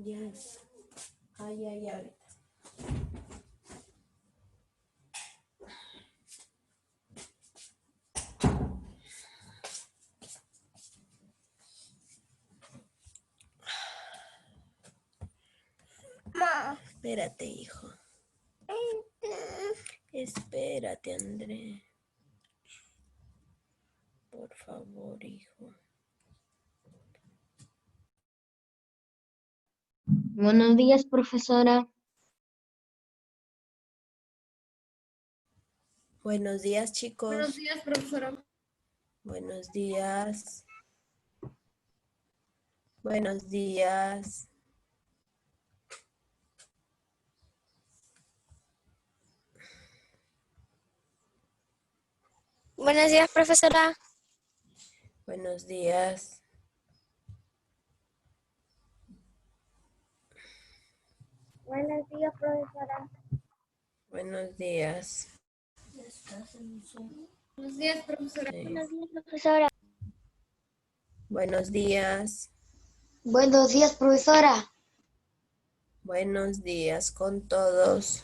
Yes. Ay, ahorita. Espérate, hijo. Espérate, André. Por favor, hijo. Buenos días, profesora. Buenos días, chicos. Buenos días, profesora. Buenos días. Buenos días. Buenos días, profesora. Buenos días. Buenos días, profesora. Buenos días. Buenos días, profesora. Sí. Buenos días, profesora. Buenos días. Buenos días, profesora. Buenos días con todos.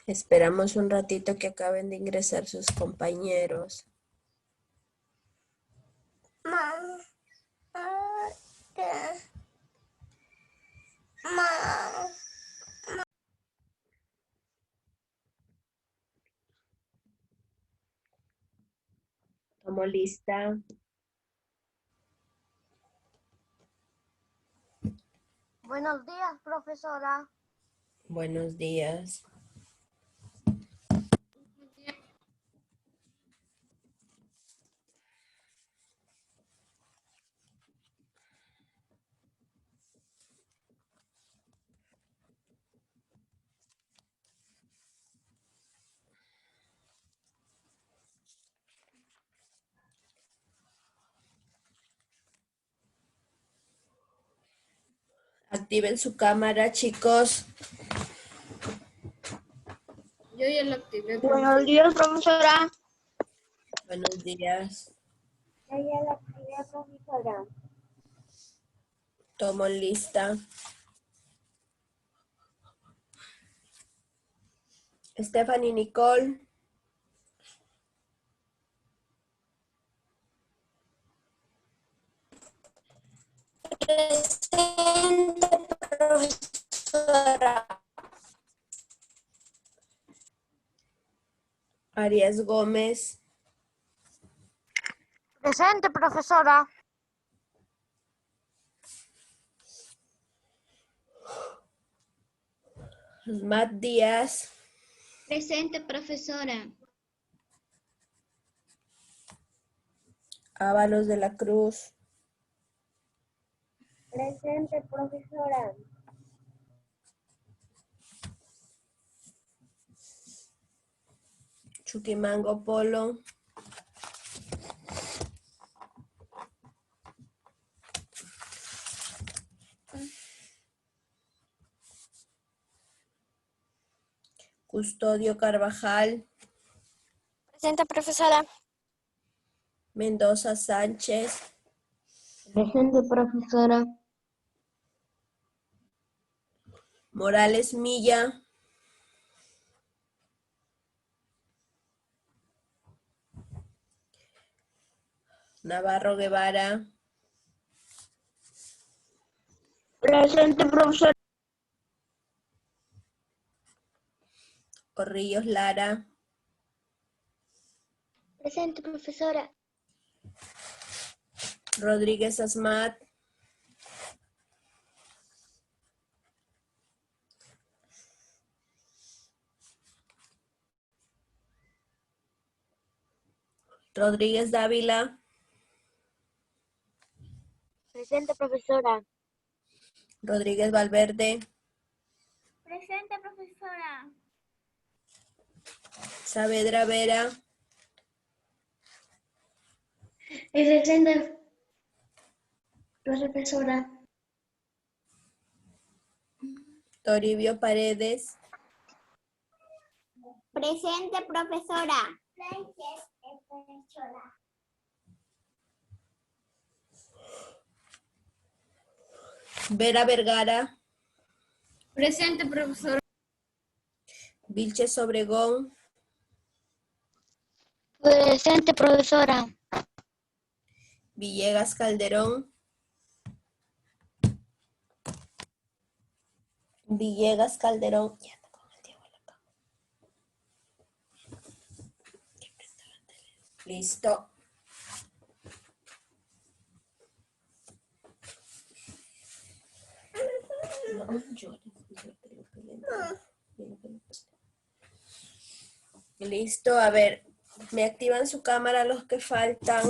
Esperamos un ratito que acaben de ingresar sus compañeros. ¿Tomo lista? Buenos días, profesora. Buenos días. Activen su cámara, chicos. Yo ya lo activé, Buenos días, profesora. Buenos días. Yo ya la activé, profesora. Tomo lista. Stephanie Nicole. Presente, profesora. Arias Gómez. Presente, profesora. Matt Díaz. Presente, profesora. Ábalos de la Cruz. Presente, profesora. Chuquimango Polo. Custodio Carvajal. Presente, profesora. Mendoza Sánchez. Presente, profesora. Morales Milla. Navarro Guevara. Presente, profesora. Corrillos Lara. Presente, profesora. Rodríguez Asmat. Rodríguez Dávila. Presente, profesora. Rodríguez Valverde. Presente, profesora. Saavedra Vera. Presente, profesora. Toribio Paredes. Presente, profesora. Vera Vergara. Presente, profesora. Vilches Obregón. Presente, profesora. Villegas Calderón. Villegas Calderón. Ya anda con el Diego en la cama. Listo. No llores. Listo, a ver. Me activan su cámara los que faltan.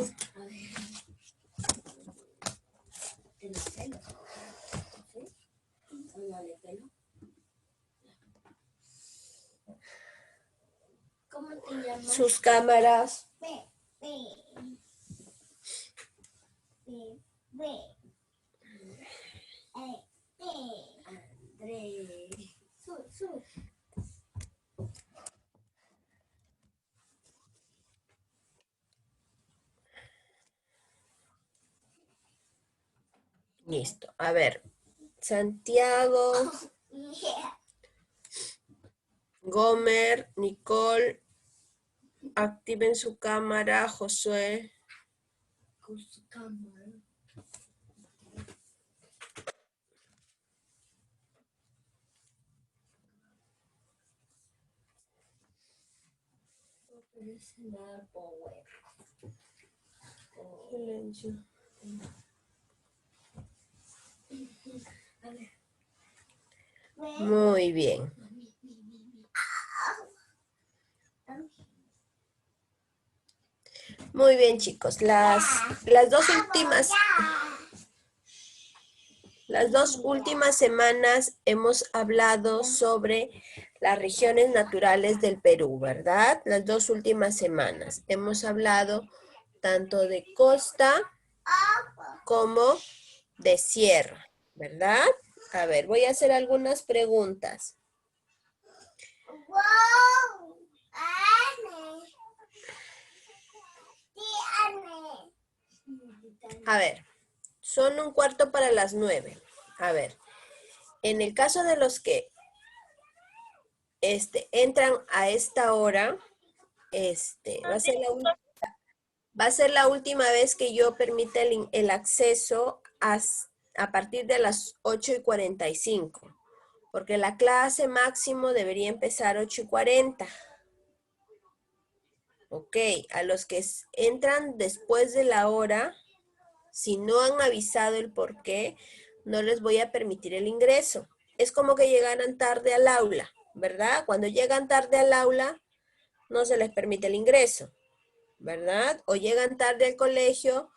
Sus cámaras. Listo. A ver. Santiago. Gomer, Nicole. Activen su cámara, Josué. Silencio. Muy bien. Muy bien, chicos. Las dos últimas semanas hemos hablado sobre las regiones naturales del Perú, ¿verdad? Las dos últimas semanas hemos hablado tanto de costa como de sierra, ¿verdad? A ver, voy a hacer algunas preguntas. A ver, son 8:45. A ver, en el caso de los que entran a esta hora, va a ser la última vez que yo permita el acceso a partir de las 8:45, porque la clase máximo debería empezar 8:40. Ok, a los que entran después de la hora, si no han avisado el por qué, no les voy a permitir el ingreso. Es como que llegaran tarde al aula, ¿verdad? Cuando llegan tarde al aula, no se les permite el ingreso, ¿verdad? O llegan tarde al colegio,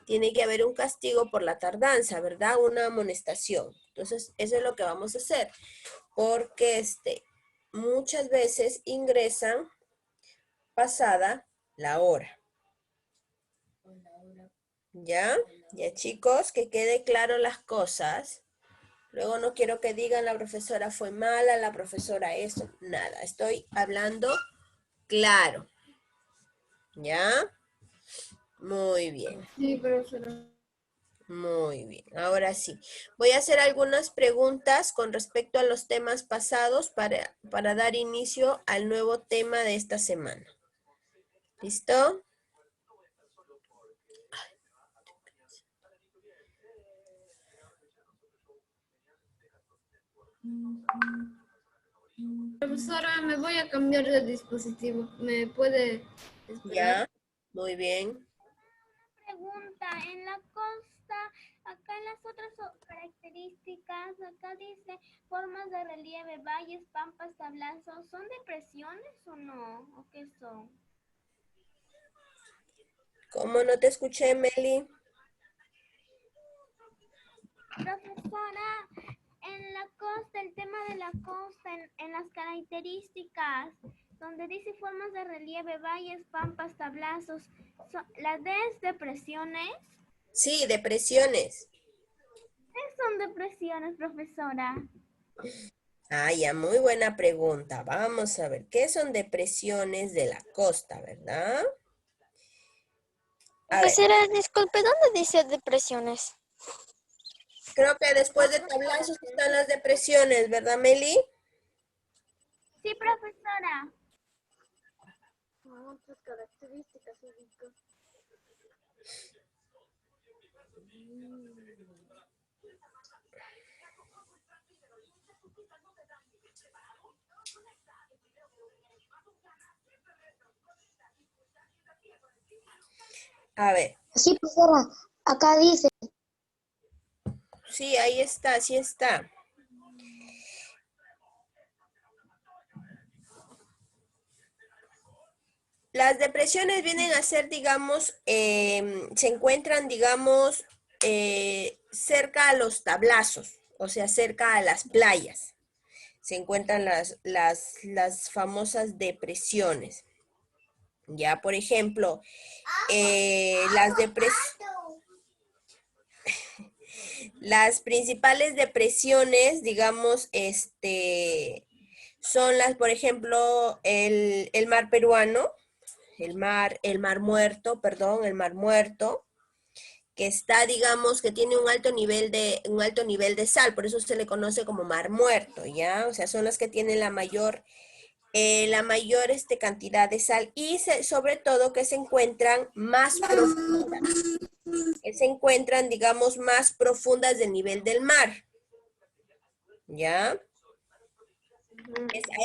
tiene que haber un castigo por la tardanza, ¿verdad? Una amonestación. Entonces, eso es lo que vamos a hacer. Porque muchas veces ingresan pasada la hora. ¿Ya? Ya, chicos, que quede claro las cosas. Luego no quiero que digan la profesora fue mala, la profesora esto, nada. Estoy hablando claro. ¿Ya? Muy bien. Sí, profesora. Muy bien. Ahora sí. Voy a hacer algunas preguntas con respecto a los temas pasados para dar inicio al nuevo tema de esta semana. ¿Listo? Profesora, me voy a cambiar de dispositivo. ¿Me puede esperar? ¿Ya? Muy bien. Pregunta, en la costa, acá en las otras características, acá dice formas de relieve, valles, pampas, tablazos, ¿son depresiones o no? ¿O qué son? ¿Cómo no te escuché, Meli? Profesora, en la costa, el tema de la costa, en las características, donde dice formas de relieve, valles, pampas, tablazos, ¿las D es depresiones? Sí, depresiones. ¿Qué son depresiones, profesora? Ah, ya, muy buena pregunta. Vamos a ver, ¿qué son depresiones de la costa, verdad? A ver, Profesora, disculpe, ¿dónde dice depresiones? creo que después de tablazos están las depresiones, ¿verdad, Meli? Sí, profesora. A ver, Sí, profesora, acá dice. sí, ahí está, sí está. Las depresiones vienen a ser, digamos, se encuentran, digamos, cerca a los tablazos, o sea, cerca a las playas. Se encuentran las famosas depresiones. Ya, por ejemplo, las principales depresiones, digamos, son las, por ejemplo, el mar peruano, el mar muerto, perdón, el mar muerto, que está, digamos, que tiene un alto nivel de sal, por eso se le conoce como mar muerto, ¿ya? O sea, son las que tienen la mayor cantidad de sal y sobre todo que se encuentran más profundas, que se encuentran, digamos, más profundas del nivel del mar, ¿ya? A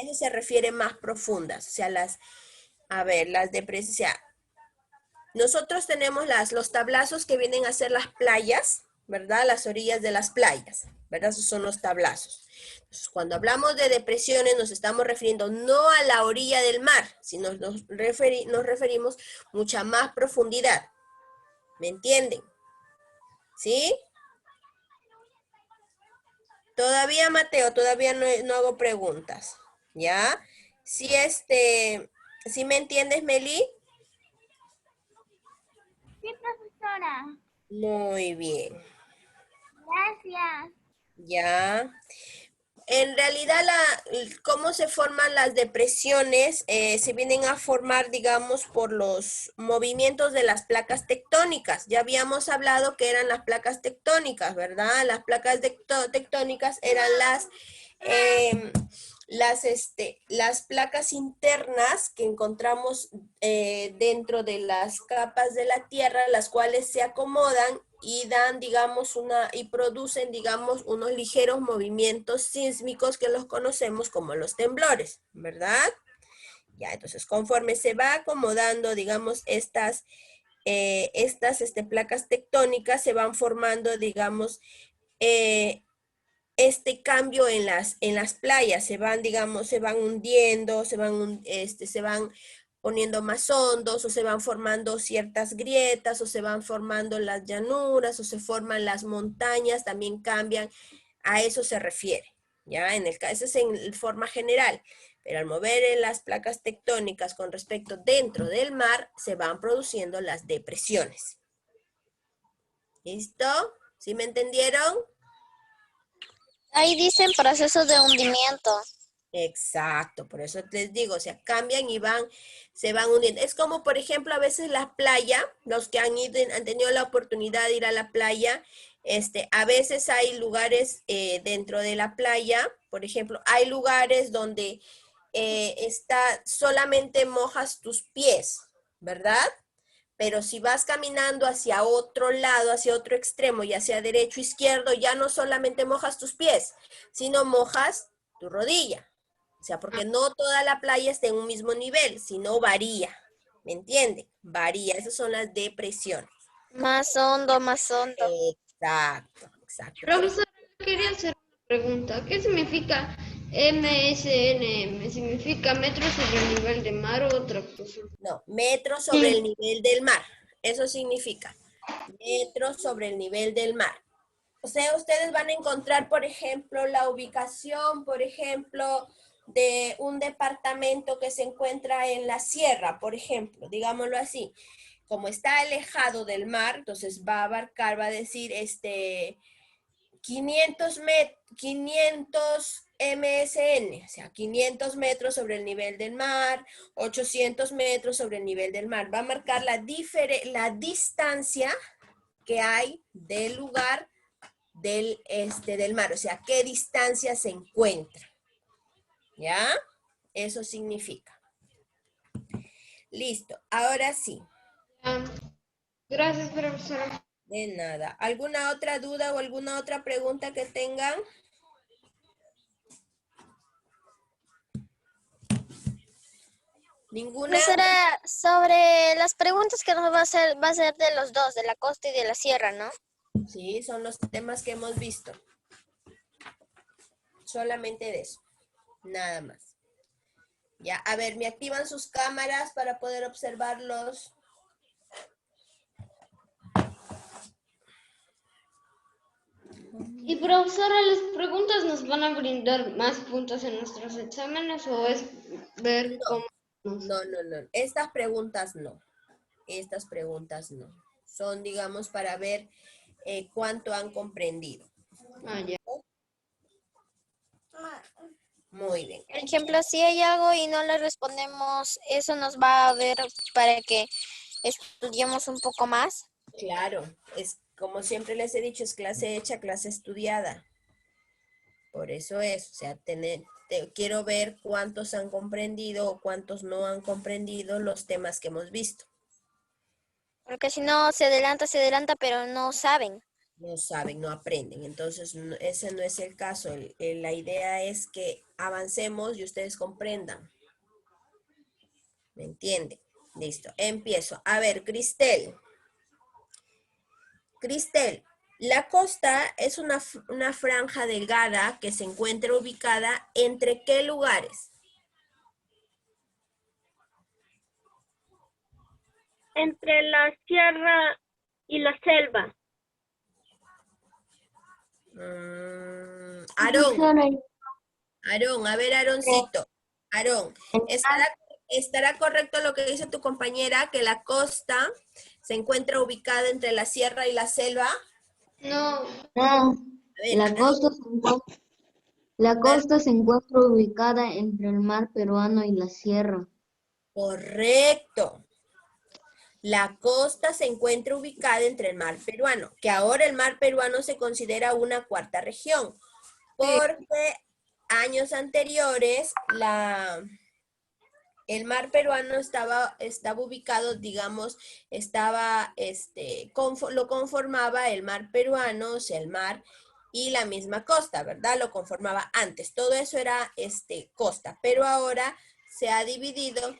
eso se refiere más profundas, o sea, las depresiones, o sea, nosotros tenemos los tablazos que vienen a ser las playas, ¿verdad? Las orillas de las playas, ¿verdad? Esos son los tablazos. Entonces, cuando hablamos de depresiones nos estamos refiriendo no a la orilla del mar, sino nos referimos mucha más profundidad. ¿Me entienden? ¿Sí? Todavía, Mateo, todavía no hago preguntas. ¿Ya? Sí, ¿sí me entiendes, Meli? Sí, profesora. Muy bien. Gracias. Ya. En realidad, cómo se forman las depresiones se vienen a formar, digamos, por los movimientos de las placas tectónicas. Ya habíamos hablado que eran las placas tectónicas, ¿verdad? Las placas tectónicas eran las placas internas que encontramos dentro de las capas de la Tierra, las cuales se acomodan y dan, digamos, y producen, digamos, unos ligeros movimientos sísmicos que los conocemos como los temblores, ¿verdad? Ya, entonces, conforme se va acomodando, digamos, estas placas tectónicas, se van formando, digamos, este cambio en las playas, digamos, se van hundiendo, se van poniendo más hondos, o se van formando ciertas grietas, o se van formando las llanuras, o se forman las montañas, también cambian, a eso se refiere, ¿ya? Eso es en forma general, pero al mover en las placas tectónicas con respecto dentro del mar, se van produciendo las depresiones. ¿Listo? ¿Sí me entendieron? Ahí dicen proceso de hundimiento. Exacto, por eso les digo, o sea, cambian y se van uniendo. Es como, por ejemplo, a veces la playa, los que han tenido la oportunidad de ir a la playa, a veces hay lugares dentro de la playa, por ejemplo, hay lugares donde solamente mojas tus pies, ¿verdad? Pero si vas caminando hacia otro lado, hacia otro extremo, ya sea derecho o izquierdo, ya no solamente mojas tus pies, sino mojas tu rodilla. O sea, porque no toda la playa está en un mismo nivel, sino varía. ¿Me entienden? Varía, esas son las depresiones. Más hondo, más hondo. Exacto, exacto. Profesora, quería hacer una pregunta. ¿Qué significa MSNM? ¿Significa metros sobre el nivel de mar o otra cosa? No, metros sobre el nivel del mar. Eso significa metros sobre el nivel del mar. O sea, ustedes van a encontrar, por ejemplo, la ubicación, por ejemplo, de un departamento que se encuentra en la sierra, por ejemplo, digámoslo así. Como está alejado del mar, entonces va a abarcar, va a decir, 500 MSN, o sea, 500 metros sobre el nivel del mar, 800 metros sobre el nivel del mar. Va a marcar la distancia que hay del lugar del mar, o sea, qué distancia se encuentra. ¿Ya? Eso significa. Listo, ahora sí. Ah, gracias, profesora. De nada. ¿Alguna otra duda o alguna otra pregunta que tengan? ¿Ninguna? Profesora, sobre las preguntas que nos va a ser de los dos, de la costa y de la sierra, ¿no? Sí, son los temas que hemos visto. Solamente de eso. Nada más. Ya, a ver, ¿me activan sus cámaras para poder observarlos? Y profesora, ¿las preguntas nos van a brindar más puntos en nuestros exámenes o es ver cómo nos... No. Estas preguntas no. Estas preguntas no. Son, digamos, para ver cuánto han comprendido. Ah, ya. Muy bien. Por ejemplo, si hay algo y no le respondemos, eso nos va a ver para que estudiemos un poco más. Claro, es como siempre les he dicho, es clase hecha, clase estudiada. Por eso es, o sea, quiero ver cuántos han comprendido o cuántos no han comprendido los temas que hemos visto. Porque si no, se adelanta, pero no saben. No saben, no aprenden. Entonces, ese no es el caso. La idea es que avancemos y ustedes comprendan. ¿Me entienden? Listo, empiezo. A ver, Cristel, la costa es una franja delgada que se encuentra ubicada entre ¿qué lugares? Entre la sierra y la selva. Aarón, a ver, Aaroncito. Aarón, ¿estará correcto lo que dice tu compañera, que la costa se encuentra ubicada entre la sierra y la selva? No, No, A ver, la costa se encuentra ubicada entre el mar peruano y la sierra. correcto. La costa se encuentra ubicada entre el mar peruano, que ahora el mar peruano se considera una cuarta región, porque años anteriores el mar peruano estaba ubicado, digamos, lo conformaba el mar peruano, o sea, el mar y la misma costa, ¿verdad? Lo conformaba antes. Todo eso era costa, pero ahora se ha dividido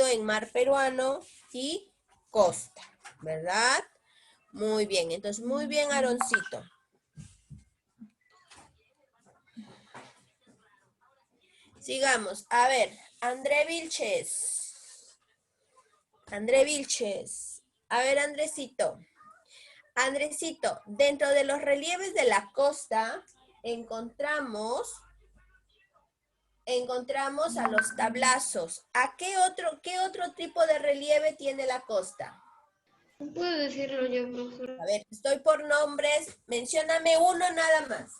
en mar peruano y costa, ¿verdad? Muy bien, entonces muy bien, Aaroncito. Sigamos, a ver, André Vilches. A ver, Andresito, dentro de los relieves de la costa encontramos a los tablazos. ¿A qué otro tipo de relieve tiene la costa? no puedo decirlo yo, profesora. A ver, estoy por nombres. Mencióname uno nada más.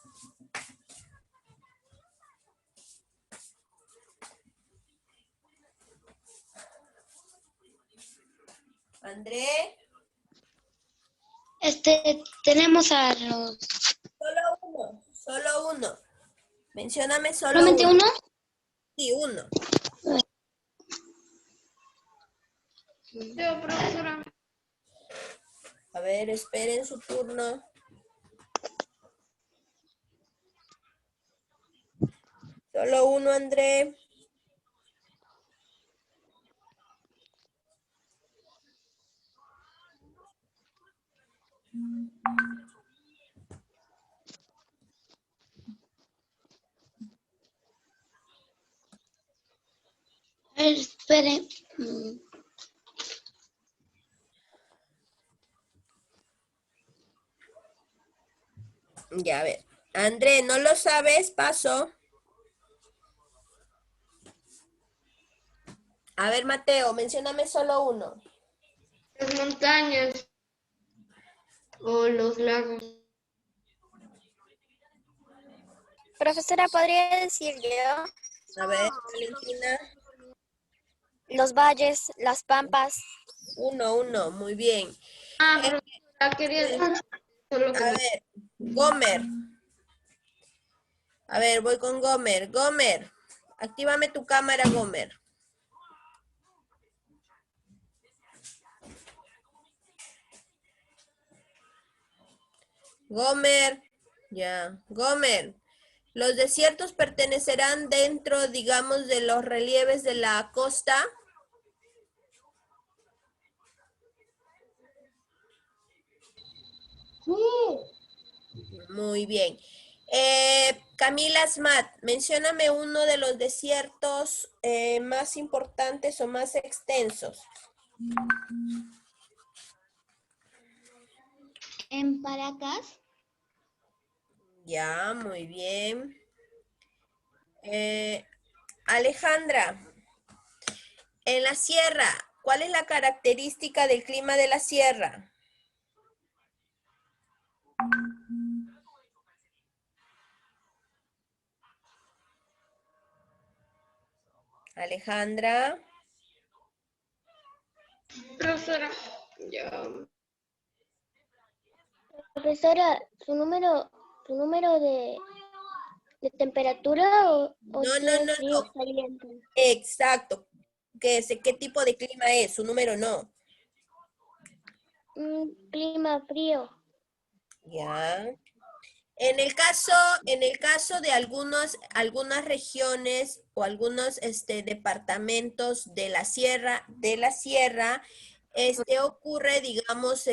André. Tenemos a los... Solo uno. Mencióname solo ¿Solamente uno? Sí, uno. Yo, profesora. A ver, esperen su turno. Solo uno, André. Espere. Ya, a ver. André, ¿no lo sabes? Paso. A ver, Mateo, mencióname solo uno. Las montañas o los lagos. Profesora, ¿podría decir yo? A ver, Valentina. Los valles, las pampas. Uno, muy bien. Profesora, quería decir solo que A ver, Gomer. A ver, voy con Gomer. Gomer, actívame tu cámara, Gomer. Gomer, ya. Gomer, los desiertos pertenecerán dentro, digamos, de los relieves de la costa. Muy bien. Camila Smat, mencióname uno de los desiertos más importantes o más extensos. En Paracas. Ya, muy bien. Alejandra, en la sierra, ¿cuál es la característica del clima de la sierra? Alejandra. profesora. Ya. Profesora, su número de temperatura o No, si no, es no, frío no. o caliente. Exacto. ¿Qué tipo de clima es? Su número no. Clima frío. Ya. En el caso de algunas regiones o algunos departamentos de la sierra, ocurre, digamos,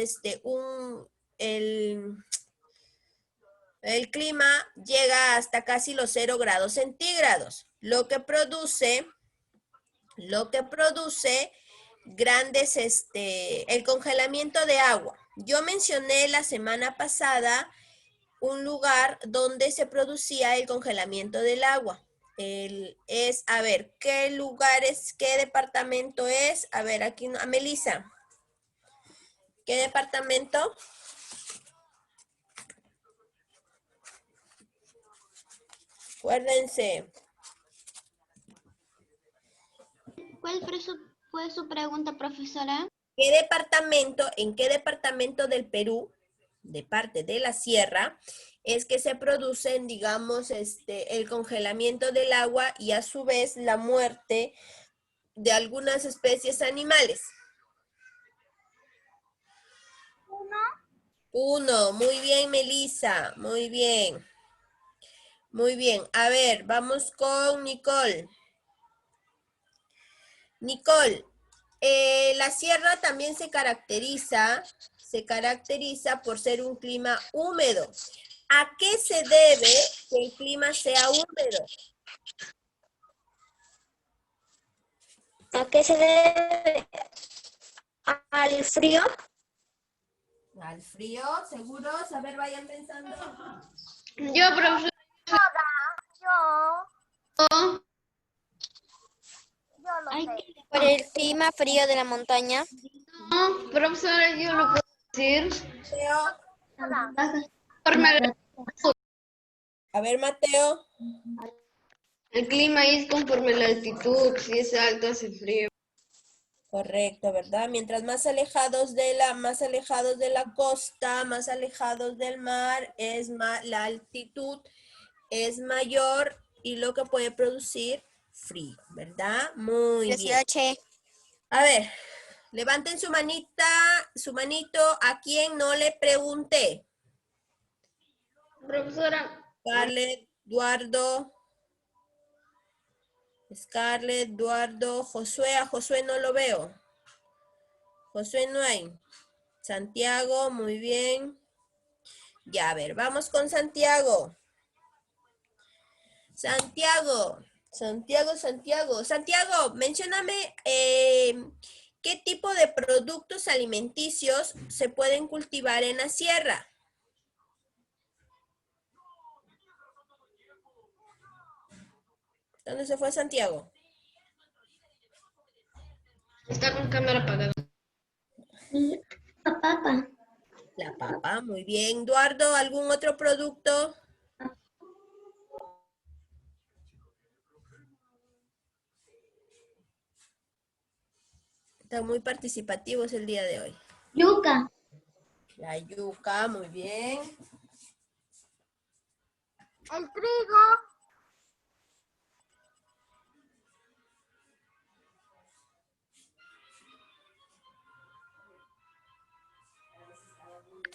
el clima llega hasta casi los 0 grados centígrados, lo que produce grandes, el congelamiento de agua. Yo mencioné la semana pasada un lugar donde se producía el congelamiento del agua. A ver, ¿qué lugares, qué departamento es? A ver, aquí, a Melissa. ¿Qué departamento? Acuérdense. ¿Cuál fue su pregunta, profesora? En qué departamento del Perú, de parte de la sierra, es que se producen, digamos, el congelamiento del agua y a su vez la muerte de algunas especies animales? Uno, muy bien, Melissa, muy bien. Muy bien, a ver, vamos con Nicole. Nicole, la sierra también se caracteriza por ser un clima húmedo. ¿A qué se debe que el clima sea húmedo? ¿A qué se debe? ¿Al frío? ¿Al frío? ¿Seguros? A ver, vayan pensando. Yo, profesora. Hay que Por el clima frío de la montaña. No, profesora, yo lo puedo decir. Mateo. Conforme A ver, Mateo. el clima ahí es conforme la altitud. Si es alto, hace frío. Correcto, ¿verdad? Mientras más alejados de la costa, más alejados del mar, la altitud es mayor y lo que puede producir frío, ¿verdad? Muy bien. 18. A ver, levanten su manito a quien no le pregunté. Profesora. Scarlett, Eduardo, Josué. A Josué no lo veo. Josué no hay. Santiago, muy bien. Ya, a ver, vamos con Santiago. Santiago, Santiago, mencióname qué tipo de productos alimenticios se pueden cultivar en la sierra. ¿Dónde se fue Santiago? Está con cámara apagada. Papa. La papa, muy bien. Eduardo, ¿algún otro producto? Están muy participativos el día de hoy. Yuca. La yuca, muy bien. El trigo.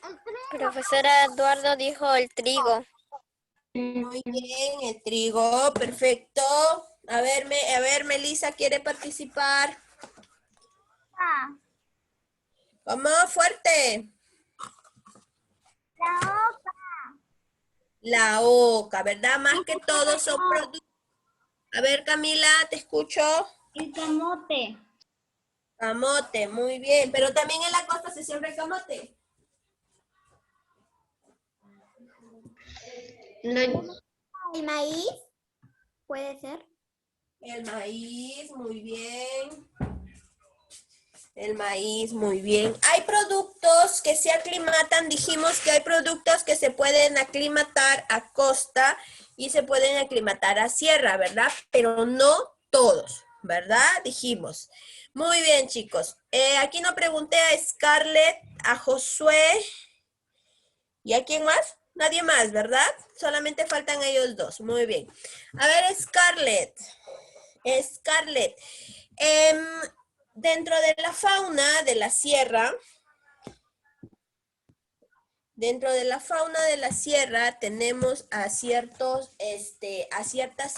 El trigo. Profesora Eduardo dijo el trigo. Muy bien, el trigo, perfecto. A ver, Melissa quiere participar. ¿Cómo? Fuerte. La oca. La oca, ¿verdad? Más que todo son productos. A ver, Camila, te escucho. El camote. Camote, muy bien. Pero también en la costa se siembra camote. El maíz. Puede ser. El maíz, muy bien. El maíz, muy bien. Hay productos que se aclimatan, dijimos que hay productos que se pueden aclimatar a costa y se pueden aclimatar a sierra, ¿verdad? Pero no todos, ¿verdad? Dijimos. Muy bien, chicos. Aquí no pregunté a Scarlett, a Josué y a quién más. Nadie más, ¿verdad? Solamente faltan ellos dos. Muy bien. A ver, Scarlett. Scarlett. Dentro de la fauna de la sierra, tenemos a ciertas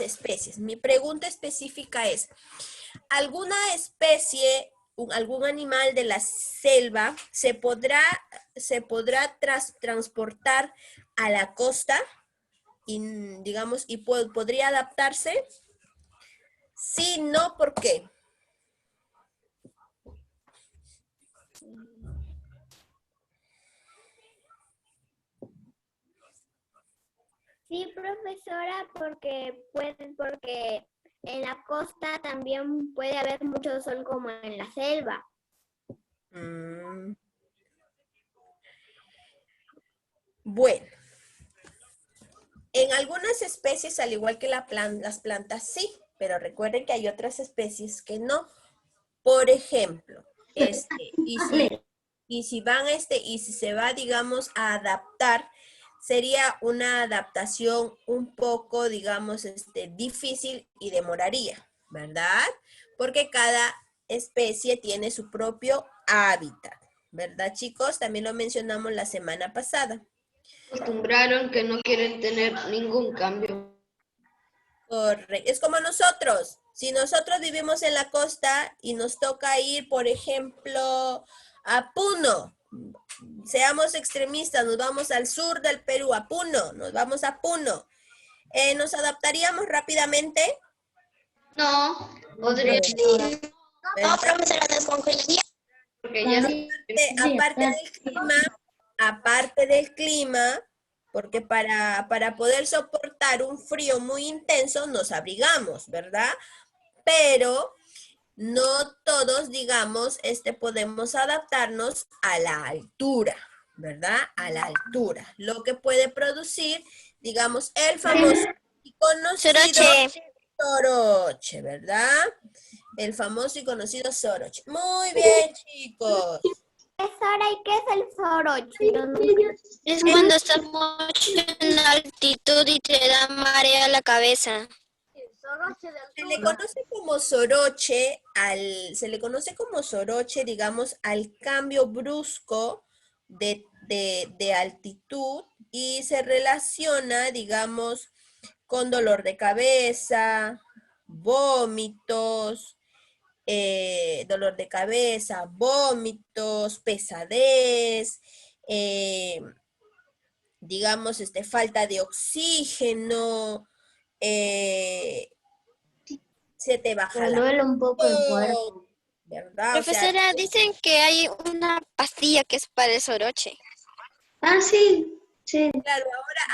especies. Mi pregunta específica es, ¿alguna especie, algún animal de la selva se podrá transportar a la costa y, digamos, y podría adaptarse? Sí, no, ¿por qué? Sí, profesora, porque en la costa también puede haber mucho sol como en la selva. Bueno, en algunas especies, al igual que las plantas, sí, pero recuerden que hay otras especies que no. Por ejemplo, y si se va, digamos, a adaptar, sería una adaptación un poco, digamos, difícil y demoraría, ¿verdad? Porque cada especie tiene su propio hábitat, ¿verdad, chicos? También lo mencionamos la semana pasada. Acostumbraron que no quieren tener ningún cambio. Correcto. Es como nosotros. Si nosotros vivimos en la costa y nos toca ir, por ejemplo, a Puno, seamos extremistas, nos vamos al sur del Perú, a Puno, nos vamos a Puno. ¿Nos adaptaríamos rápidamente? No, podría. No, profesora, nos congelaría. Porque ya Aparte del clima, porque para poder soportar un frío muy intenso nos abrigamos, ¿verdad? Pero no todos, digamos, podemos adaptarnos a la altura, ¿verdad? A la altura, lo que puede producir, digamos, el famoso y conocido soroche, ¿verdad? El famoso y conocido soroche. Muy bien, chicos. Profesora, ¿y qué es el soroche? Es cuando estás mucho en altitud y te da marea la cabeza. Se le conoce como soroche, digamos, al cambio brusco de altitud y se relaciona, digamos, con dolor de cabeza, vómitos, dolor de cabeza, vómitos, pesadez, digamos, falta de oxígeno, se te baja Me la duele un poco el presión, cuerpo. ¿verdad? O sea, Profesora, dicen que hay una pastilla que es para el soroche. Ah, sí, sí. claro,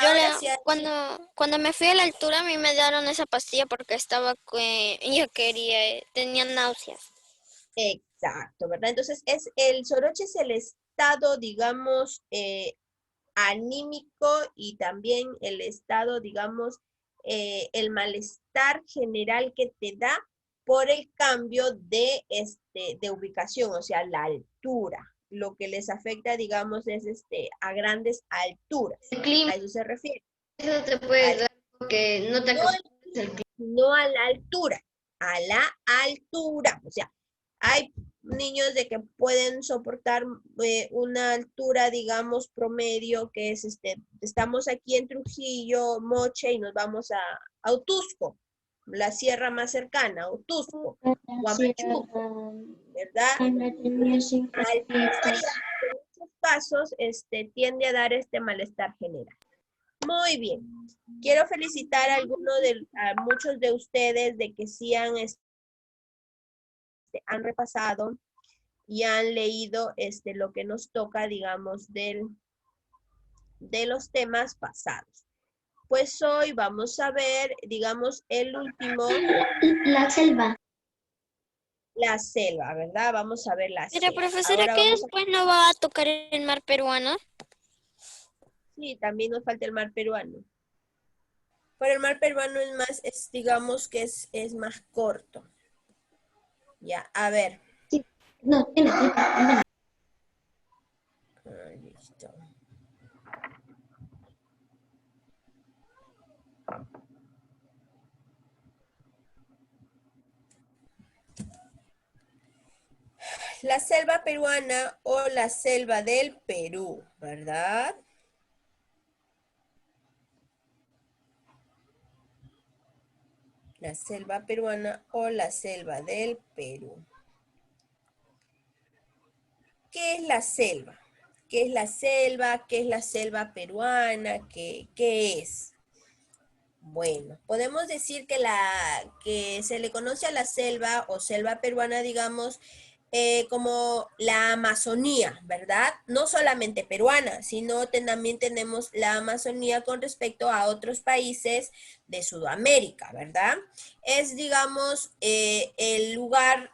ahora sí hay. Cuando me fui a la altura, a mí me dieron esa pastilla porque tenía náuseas. Exacto, ¿verdad? Entonces, el soroche es el estado, digamos, anímico y también el estado, digamos, el malestar general que te da por el cambio de ubicación, o sea, la altura. Lo que les afecta, digamos, es a grandes alturas. El clima, A eso se refiere. eso te puede dar porque no te No, acostumbras al clima. no a la altura, a la altura. O sea, hay niños de que pueden soportar una altura, digamos, promedio, que es estamos aquí en Trujillo, Moche, y nos vamos a Utusco, la sierra más cercana, Utusco, Huamachuco, ¿verdad? Al en muchos casos tiende a dar este malestar general. Muy bien. Quiero felicitar a muchos de ustedes de que sí han repasado y han leído lo que nos toca, digamos, de los temas pasados. Pues hoy vamos a ver, digamos, el último, La selva. la selva, ¿verdad? Vamos a ver la Pero selva. profesora, Ahora ¿qué vamos a... después no va a tocar el mar peruano? Sí, también nos falta el mar peruano. Pero el mar peruano digamos que es más corto. Ya, a ver. No, tiene. Listo. La selva peruana o la selva del Perú, ¿verdad? La selva peruana o la selva del Perú. ¿Qué es la selva? ¿Qué es la selva? ¿Qué es la selva peruana? ¿Qué es? Bueno, podemos decir que se le conoce a la selva o selva peruana, digamos, como la Amazonía, ¿verdad? No solamente peruana, sino también tenemos la Amazonía con respecto a otros países de Sudamérica, ¿verdad? Es, digamos, el lugar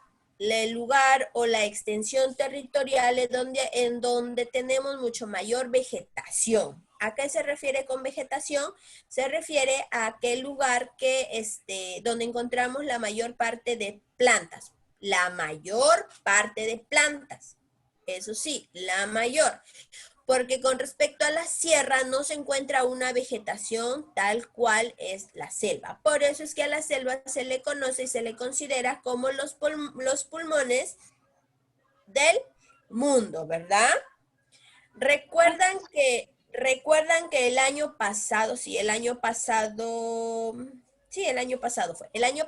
o la extensión territorial en donde tenemos mucho mayor vegetación. ¿A qué se refiere con vegetación? Se refiere a aquel lugar donde encontramos la mayor parte de plantas. La mayor parte de plantas. Eso sí, la mayor. Porque con respecto a la sierra no se encuentra una vegetación tal cual es la selva. Por eso es que a la selva se le conoce y se le considera como los pulmones del mundo, ¿verdad? Recuerdan que el año pasado fue. El año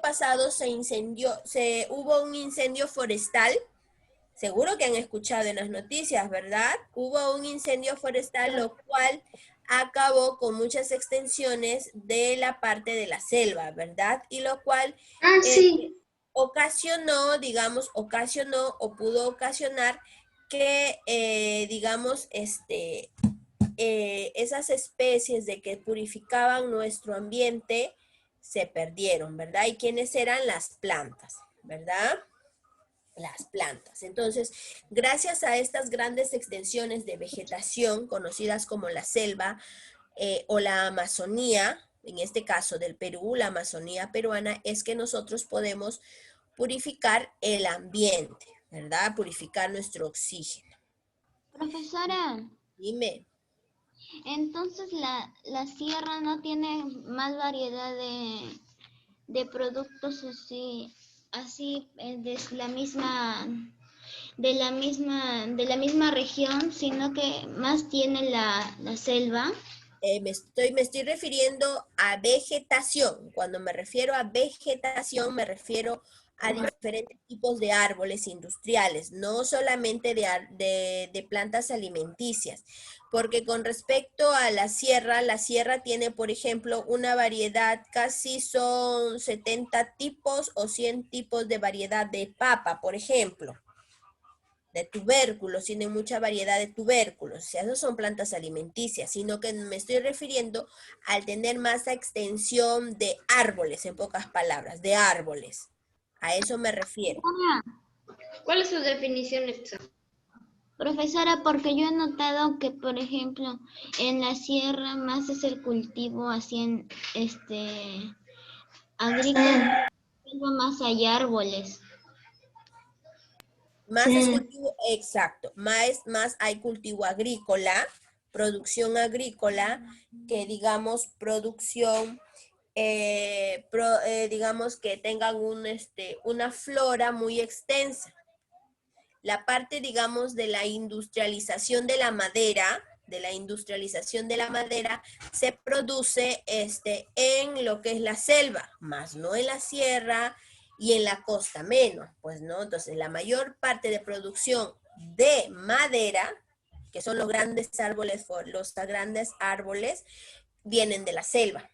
pasado hubo un incendio forestal. Seguro que han escuchado en las noticias, ¿verdad? Hubo un incendio forestal, lo cual acabó con muchas extensiones de la parte de la selva, ¿verdad? Y lo cual Ah, sí. ocasionó o pudo ocasionar que, digamos, esas especies de que purificaban nuestro ambiente se perdieron, ¿verdad? ¿Y quiénes eran? Las plantas, ¿verdad? Las plantas. Entonces, gracias a estas grandes extensiones de vegetación, conocidas como la selva o la Amazonía, en este caso del Perú, la Amazonía peruana, es que nosotros podemos purificar el ambiente, ¿verdad? Purificar nuestro oxígeno. Profesora, Dime. entonces la sierra no tiene más variedad de productos así de la misma región, sino que más tiene la selva. Me estoy refiriendo a vegetación. Cuando me refiero a vegetación, me refiero a diferentes tipos de árboles industriales, no solamente de plantas alimenticias, porque con respecto a la sierra tiene, por ejemplo, una variedad, casi son 70 tipos o 100 tipos de variedad de papa, por ejemplo, de tubérculos, tiene mucha variedad de tubérculos, o sea, no son plantas alimenticias, sino que me estoy refiriendo al tener más extensión de árboles, en pocas palabras, de árboles. A eso me refiero. ¿Cuál es su definición exacta? Profesora, porque yo he notado que, por ejemplo, en la sierra más es el cultivo así en agrícola, más hay árboles. Más es cultivo, exacto, más hay cultivo agrícola, producción agrícola, que digamos producción, digamos que tengan una flora muy extensa. La parte, digamos, de la industrialización de la madera, se produce en lo que es la selva, más no en la sierra y en la costa menos, pues no. Entonces, la mayor parte de producción de madera, que son los grandes árboles, vienen de la selva.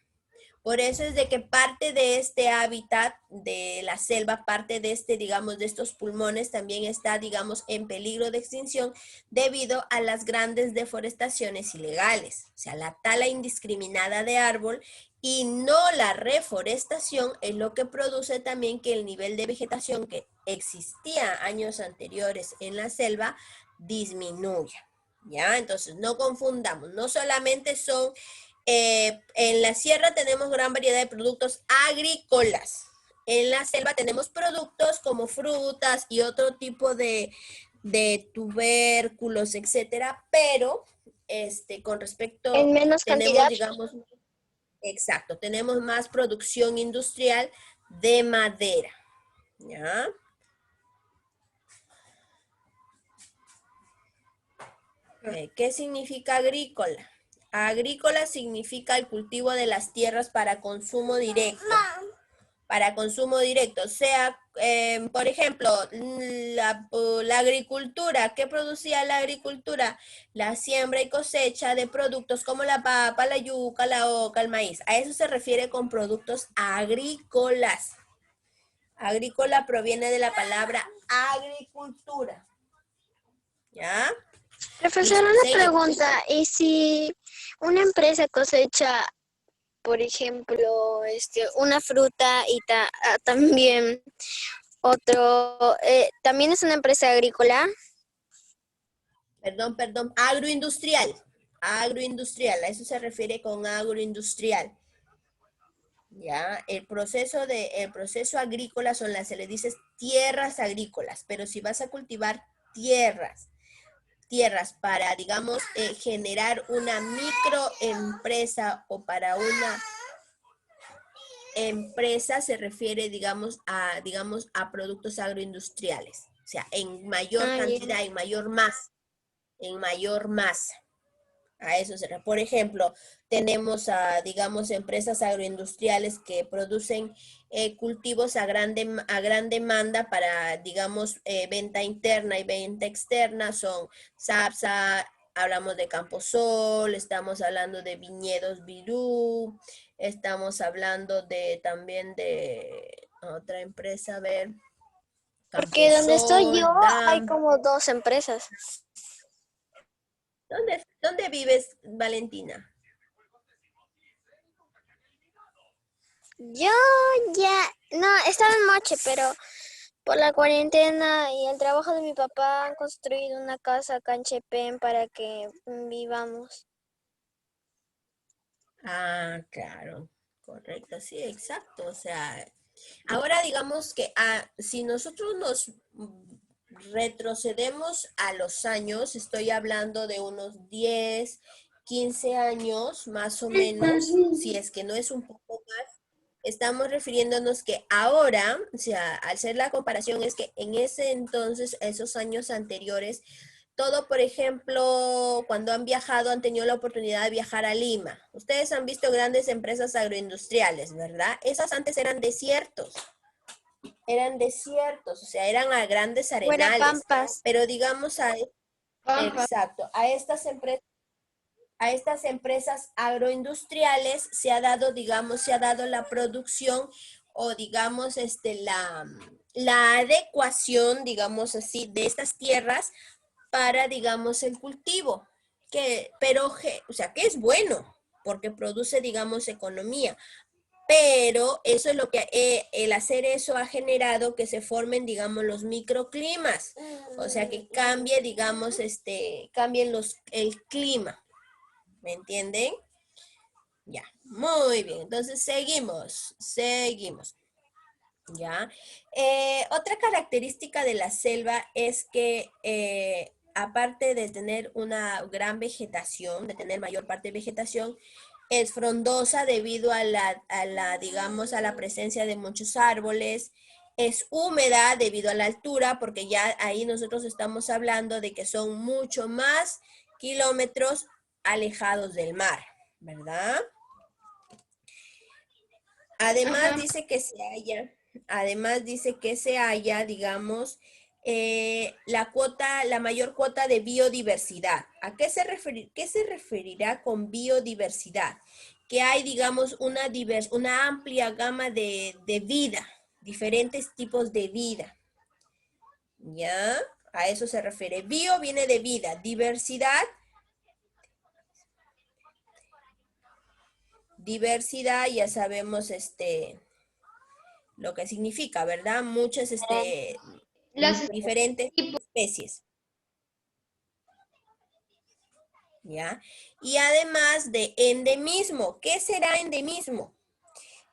Por eso es de que parte de este hábitat de la selva, parte de digamos, de estos pulmones también está, digamos, en peligro de extinción debido a las grandes deforestaciones ilegales. O sea, la tala indiscriminada de árbol y no la reforestación es lo que produce también que el nivel de vegetación que existía años anteriores en la selva disminuya. ¿Ya? Entonces, no confundamos, no solamente son en la sierra tenemos gran variedad de productos agrícolas. En la selva tenemos productos como frutas y otro tipo de tubérculos, etcétera, pero con respecto, En menos tenemos, cantidad. digamos, exacto, tenemos más producción industrial de madera. ¿Ya? ¿Qué significa agrícola? Agrícola significa el cultivo de las tierras para consumo directo. Para consumo directo, o sea, por ejemplo, la agricultura, ¿qué producía la agricultura? La siembra y cosecha de productos como la papa, la yuca, la oca, el maíz. A eso se refiere con productos agrícolas. Agrícola proviene de la palabra agricultura. ¿Ya? Profesora, una pregunta. ¿Y si una empresa cosecha, por ejemplo, una fruta y también también es una empresa agrícola? Perdón, agroindustrial, a eso se refiere con agroindustrial. Ya, el proceso agrícola se le dice tierras agrícolas, pero si vas a cultivar tierras para, digamos, generar una microempresa o para una empresa se refiere, digamos, a productos agroindustriales, o sea, en mayor cantidad, en mayor masa. A eso se refiere. Por ejemplo, tenemos, digamos, empresas agroindustriales que producen cultivos a gran demanda para, digamos, venta interna y venta externa. Son Sapsa, hablamos de Camposol, estamos hablando de Viñedos Virú, estamos hablando también de otra empresa, a ver. Porque donde estoy yo DAM. hay como 2 empresas. ¿Dónde vives, Valentina? Yo no, estaba en Moche, pero por la cuarentena y el trabajo de mi papá han construido una casa acá en Chepén para que vivamos. Ah, claro, correcto, sí, exacto. O sea, ahora digamos que si nosotros nos retrocedemos a los años, estoy hablando de unos 10, 15 años más o menos, si es que no es un poco más, estamos refiriéndonos que ahora, o sea, al hacer la comparación es que en ese entonces, esos años anteriores, todo, por ejemplo, cuando han viajado, han tenido la oportunidad de viajar a Lima. Ustedes han visto grandes empresas agroindustriales, ¿verdad? Esas antes eran desiertos. eran desiertos, o sea, eran a grandes Fuera arenales. pampas. Pero digamos, Pampa. exacto, a estas empresas agroindustriales se ha dado, digamos, se ha dado la producción o digamos, la adecuación, digamos así, de estas tierras para, digamos, el cultivo, o sea, que es bueno, porque produce, digamos, economía, pero eso es lo que, el hacer eso ha generado que se formen, digamos, los microclimas, o sea, que cambie, digamos, cambien el clima, ¿me entienden? Ya, muy bien, entonces seguimos. ¿Ya? Otra característica de la selva es que aparte de tener una gran vegetación, de tener mayor parte de vegetación, es frondosa debido digamos, a la presencia de muchos árboles, es húmeda debido a la altura, porque ya ahí nosotros estamos hablando de que son mucho más kilómetros alejados del mar, ¿verdad? Además Ajá. dice que se halla, digamos, la mayor cuota de biodiversidad. ¿A qué qué se referirá con biodiversidad? Que hay, digamos, una amplia gama de vida, diferentes tipos de vida. ¿Ya? A eso se refiere. Bio viene de vida, diversidad ya sabemos lo que significa, ¿verdad? Muchas Las diferentes especies, ¿ya? Y además de endemismo, ¿qué será endemismo?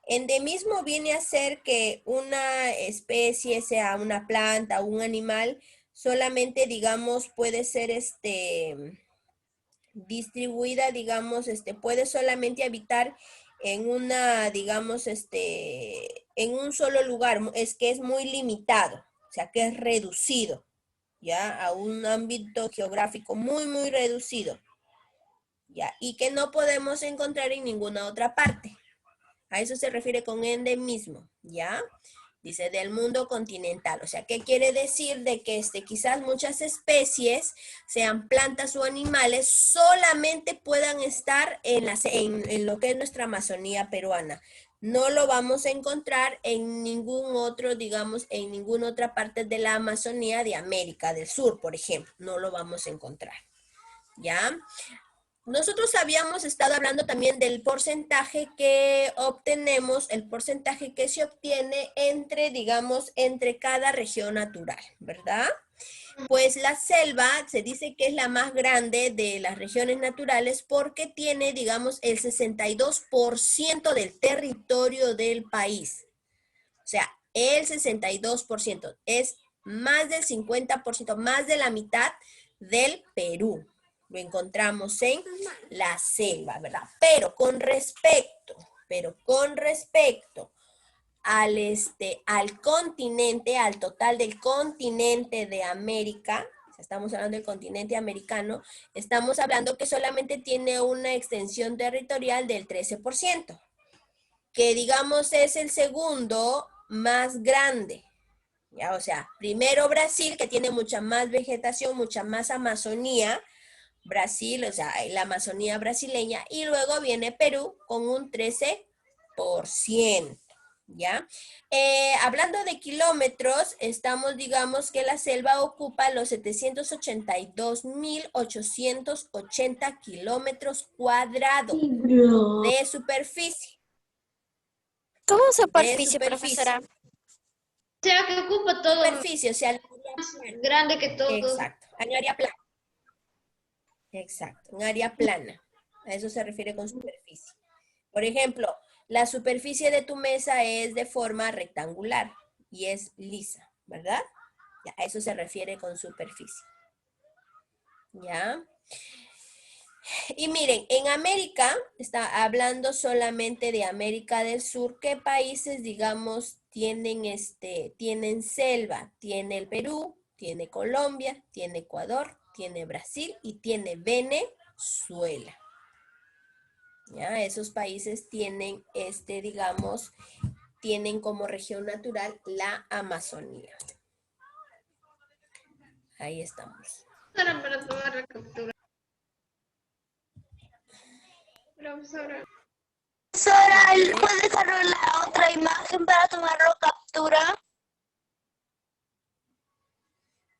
Endemismo viene a ser que una especie, sea una planta o un animal, solamente, digamos, puede ser distribuida, digamos, puede solamente habitar en una, digamos, en un solo lugar, es que es muy limitado, o sea, que es reducido, ¿ya? A un ámbito geográfico muy reducido, ¿ya? Y que no podemos encontrar en ninguna otra parte. A eso se refiere con endemismo, ¿ya? Dice del mundo continental. O sea, ¿qué quiere decir? De que quizás muchas especies, sean plantas o animales, solamente puedan estar en lo que es nuestra Amazonía peruana. No lo vamos a encontrar en ningún otro, digamos, en ninguna otra parte de la Amazonía de América del Sur, por ejemplo. No lo vamos a encontrar, ¿ya? Nosotros habíamos estado hablando también del porcentaje que obtenemos, el porcentaje que se obtiene digamos, entre cada región natural, ¿verdad? Pues la selva se dice que es la más grande de las regiones naturales porque tiene, digamos, el 62% del territorio del país. O sea, el 62% es más del 50%, más de la mitad del Perú. Lo encontramos en la selva, ¿verdad? Pero con respecto al continente, al total del continente de América, estamos hablando del continente americano, estamos hablando que solamente tiene una extensión territorial del 13%, que digamos es el segundo más grande. ¿Ya? O sea, primero Brasil, que tiene mucha más vegetación, mucha más Amazonía, Brasil, o sea, la Amazonía brasileña, y luego viene Perú con un 13%, ¿ya? Hablando de kilómetros, digamos que la selva ocupa los 782.880 kilómetros cuadrados de superficie. ¿Cómo superficie, profesora? O sea, que ocupa todo Superficie, o sea, más grande que todo. exacto, en área plana. Exacto, en área plana. A eso se refiere con superficie. Por ejemplo, la superficie de tu mesa es de forma rectangular y es lisa, ¿verdad? Ya, a eso se refiere con superficie. ¿Ya? Y miren, en América, está hablando solamente de América del Sur, ¿qué países, digamos, tienen selva? Tiene el Perú, tiene Colombia, tiene Ecuador, tiene Brasil y tiene Venezuela. ¿Ya? Esos países tienen, digamos, tienen como región natural la Amazonía. Ahí estamos. Para tomar la captura. Profesora. Profesora, ¿puede dejar la otra imagen para tomarlo captura?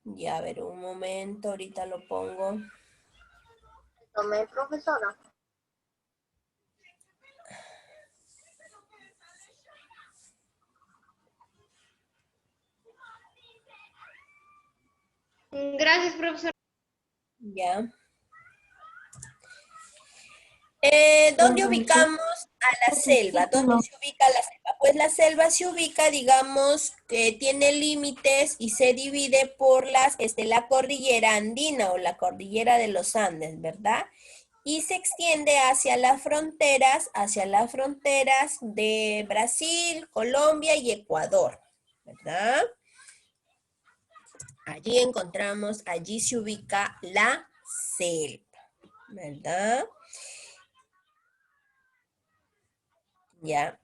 Ya, a ver, un momento, ahorita lo pongo. Tomé, profesora. Gracias, profesora. Ya. ¿Dónde ubicamos a la selva? ¿Dónde se ubica la selva? Pues la selva se ubica, digamos, que tiene límites y se divide por la cordillera andina o la cordillera de los Andes, ¿verdad? Y se extiende hacia las fronteras de Brasil, Colombia y Ecuador, ¿verdad? Allí se ubica la selva, ¿verdad? Ya,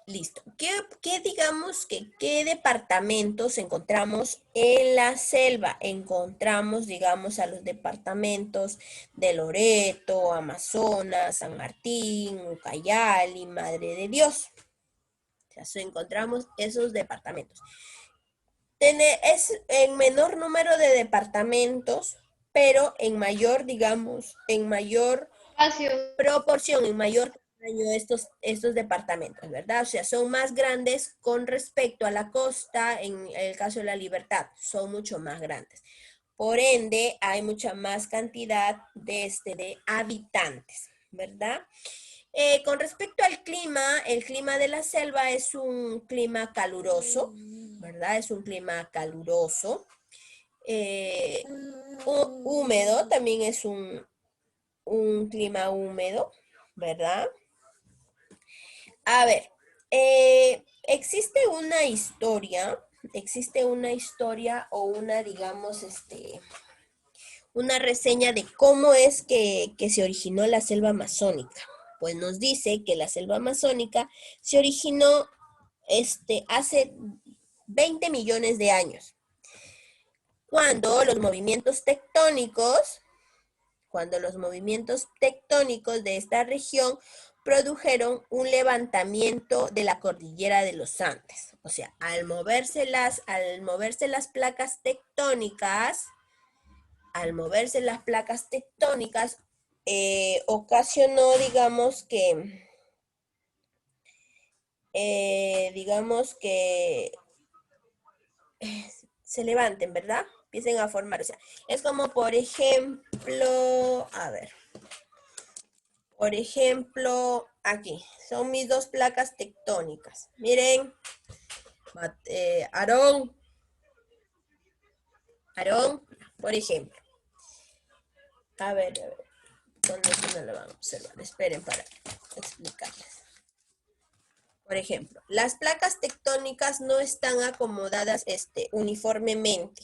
listo. ¿Qué departamentos encontramos en la selva? Encontramos, digamos, a los departamentos de Loreto, Amazonas, San Martín, Ucayali, Madre de Dios. O sea, encontramos esos departamentos. Es en menor número de departamentos, pero en mayor, digamos, en mayor proporción, en mayor tamaño estos departamentos, ¿verdad? O sea, son más grandes con respecto a la costa, en el caso de La Libertad, son mucho más grandes. Por ende, hay mucha más cantidad de habitantes, ¿verdad? Con respecto al clima, el clima de la selva es un clima caluroso, ¿verdad? Es un clima caluroso. Húmedo, también es un clima húmedo, ¿verdad? A ver, existe una historia o una, digamos, una reseña de cómo es que se originó la selva amazónica. Pues nos dice que la selva amazónica se originó hace 20 millones de años, cuando los movimientos tectónicos de esta región produjeron un levantamiento de la cordillera de los Andes. O sea, al moverse las placas tectónicas, ocasionó, digamos que se levanten, ¿verdad? Empiecen a formar. O sea, es como, por ejemplo, aquí, son mis dos placas tectónicas. Miren, Aarón, por ejemplo. A ver, ¿dónde no lo van a observar? Esperen para explicarles. Por ejemplo, las placas tectónicas no están acomodadas uniformemente,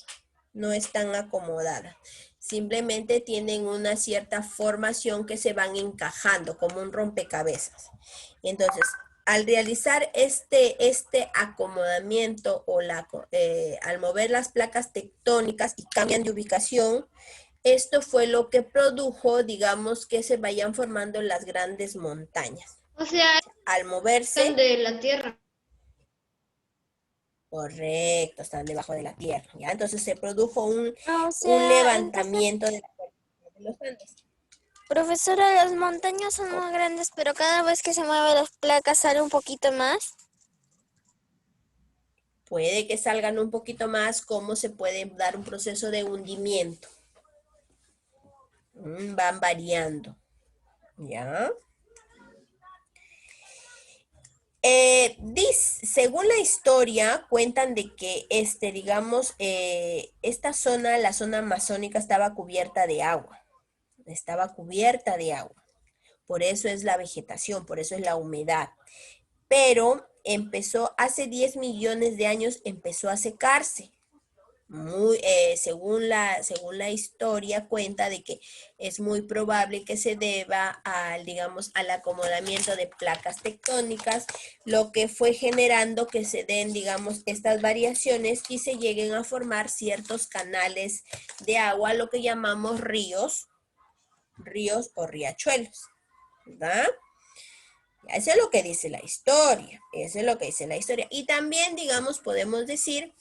no están acomodadas. Simplemente tienen una cierta formación que se van encajando como un rompecabezas. Entonces, al realizar este acomodamiento al mover las placas tectónicas y cambian de ubicación, esto fue lo que produjo, digamos, que se vayan formando las grandes montañas. O sea, Al moverse, de la tierra. correcto, están debajo de la tierra, ¿ya? Entonces se produjo un sea, levantamiento de la cordillera de los Andes. Profesora, las montañas son muy grandes, pero cada vez que se mueven las placas sale un poquito más. Puede que salgan un poquito más, como se puede dar un proceso de hundimiento. Van variando, ¿ya? Según la historia, cuentan de que esta zona, la zona amazónica, estaba cubierta de agua. Por eso es la vegetación, por eso es la humedad. Pero hace 10 millones de años empezó a secarse. según la historia cuenta de que es muy probable que se deba al, digamos, al acomodamiento de placas tectónicas, lo que fue generando que se den, digamos, estas variaciones y se lleguen a formar ciertos canales de agua, lo que llamamos ríos o riachuelos, ¿verdad? Eso es lo que dice la historia, eso es lo que dice la historia. Y también, digamos, podemos decir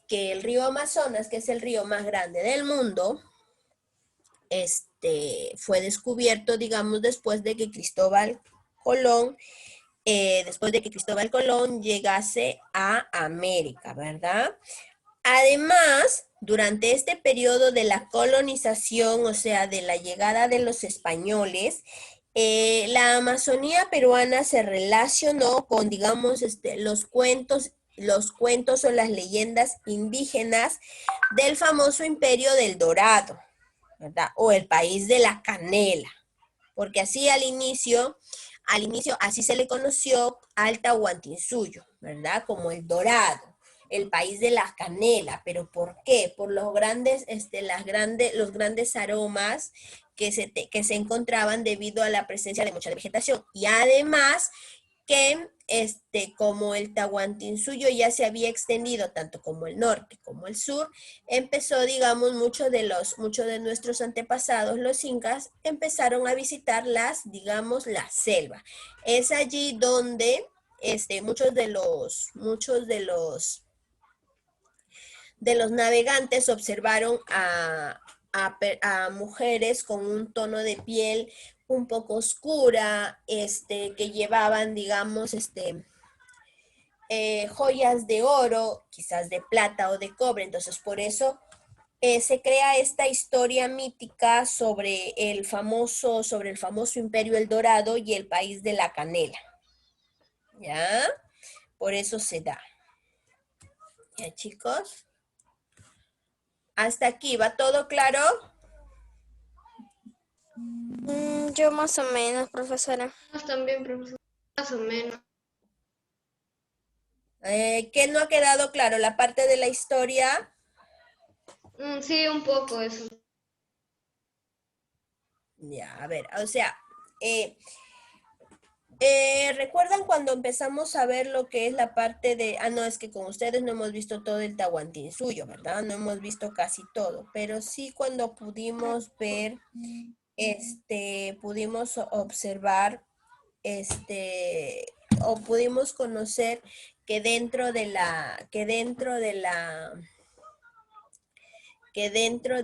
que el río Amazonas, que es el río más grande del mundo, fue descubierto, digamos, después de que Cristóbal Colón llegase a América, ¿verdad? Además, durante este periodo de la colonización, o sea, de la llegada de los españoles, la Amazonía peruana se relacionó con, digamos, los cuentos o las leyendas indígenas del famoso Imperio del Dorado, ¿verdad? O el país de la canela, porque así al inicio así se le conoció al Tahuantinsuyo, ¿verdad? Como el Dorado, el país de la canela. ¿Pero por qué? Por los grandes aromas que se encontraban debido a la presencia de mucha vegetación. Y además que como el Tahuantinsuyo ya se había extendido tanto como el norte como el sur, empezó, digamos, muchos de nuestros antepasados, los incas, empezaron a visitar la selva. Es allí donde muchos de los navegantes observaron a mujeres con un tono de piel un poco oscura, que llevaban, digamos, joyas de oro, quizás de plata o de cobre. Entonces, por eso se crea esta historia mítica sobre el famoso Imperio El Dorado y el país de la canela. ¿Ya? Por eso se da. ¿Ya, chicos? Hasta aquí, ¿va todo claro? Yo más o menos, profesora. También, profesor, más o menos. ¿Qué no ha quedado claro? ¿La parte de la historia? Sí, un poco eso. Ya, a ver, o sea, ¿recuerdan cuando empezamos a ver lo que es la parte de, no, es que con ustedes no hemos visto todo el Tahuantinsuyo, ¿verdad? No hemos visto casi todo, pero sí cuando pudimos ver, pudimos observar, o pudimos conocer que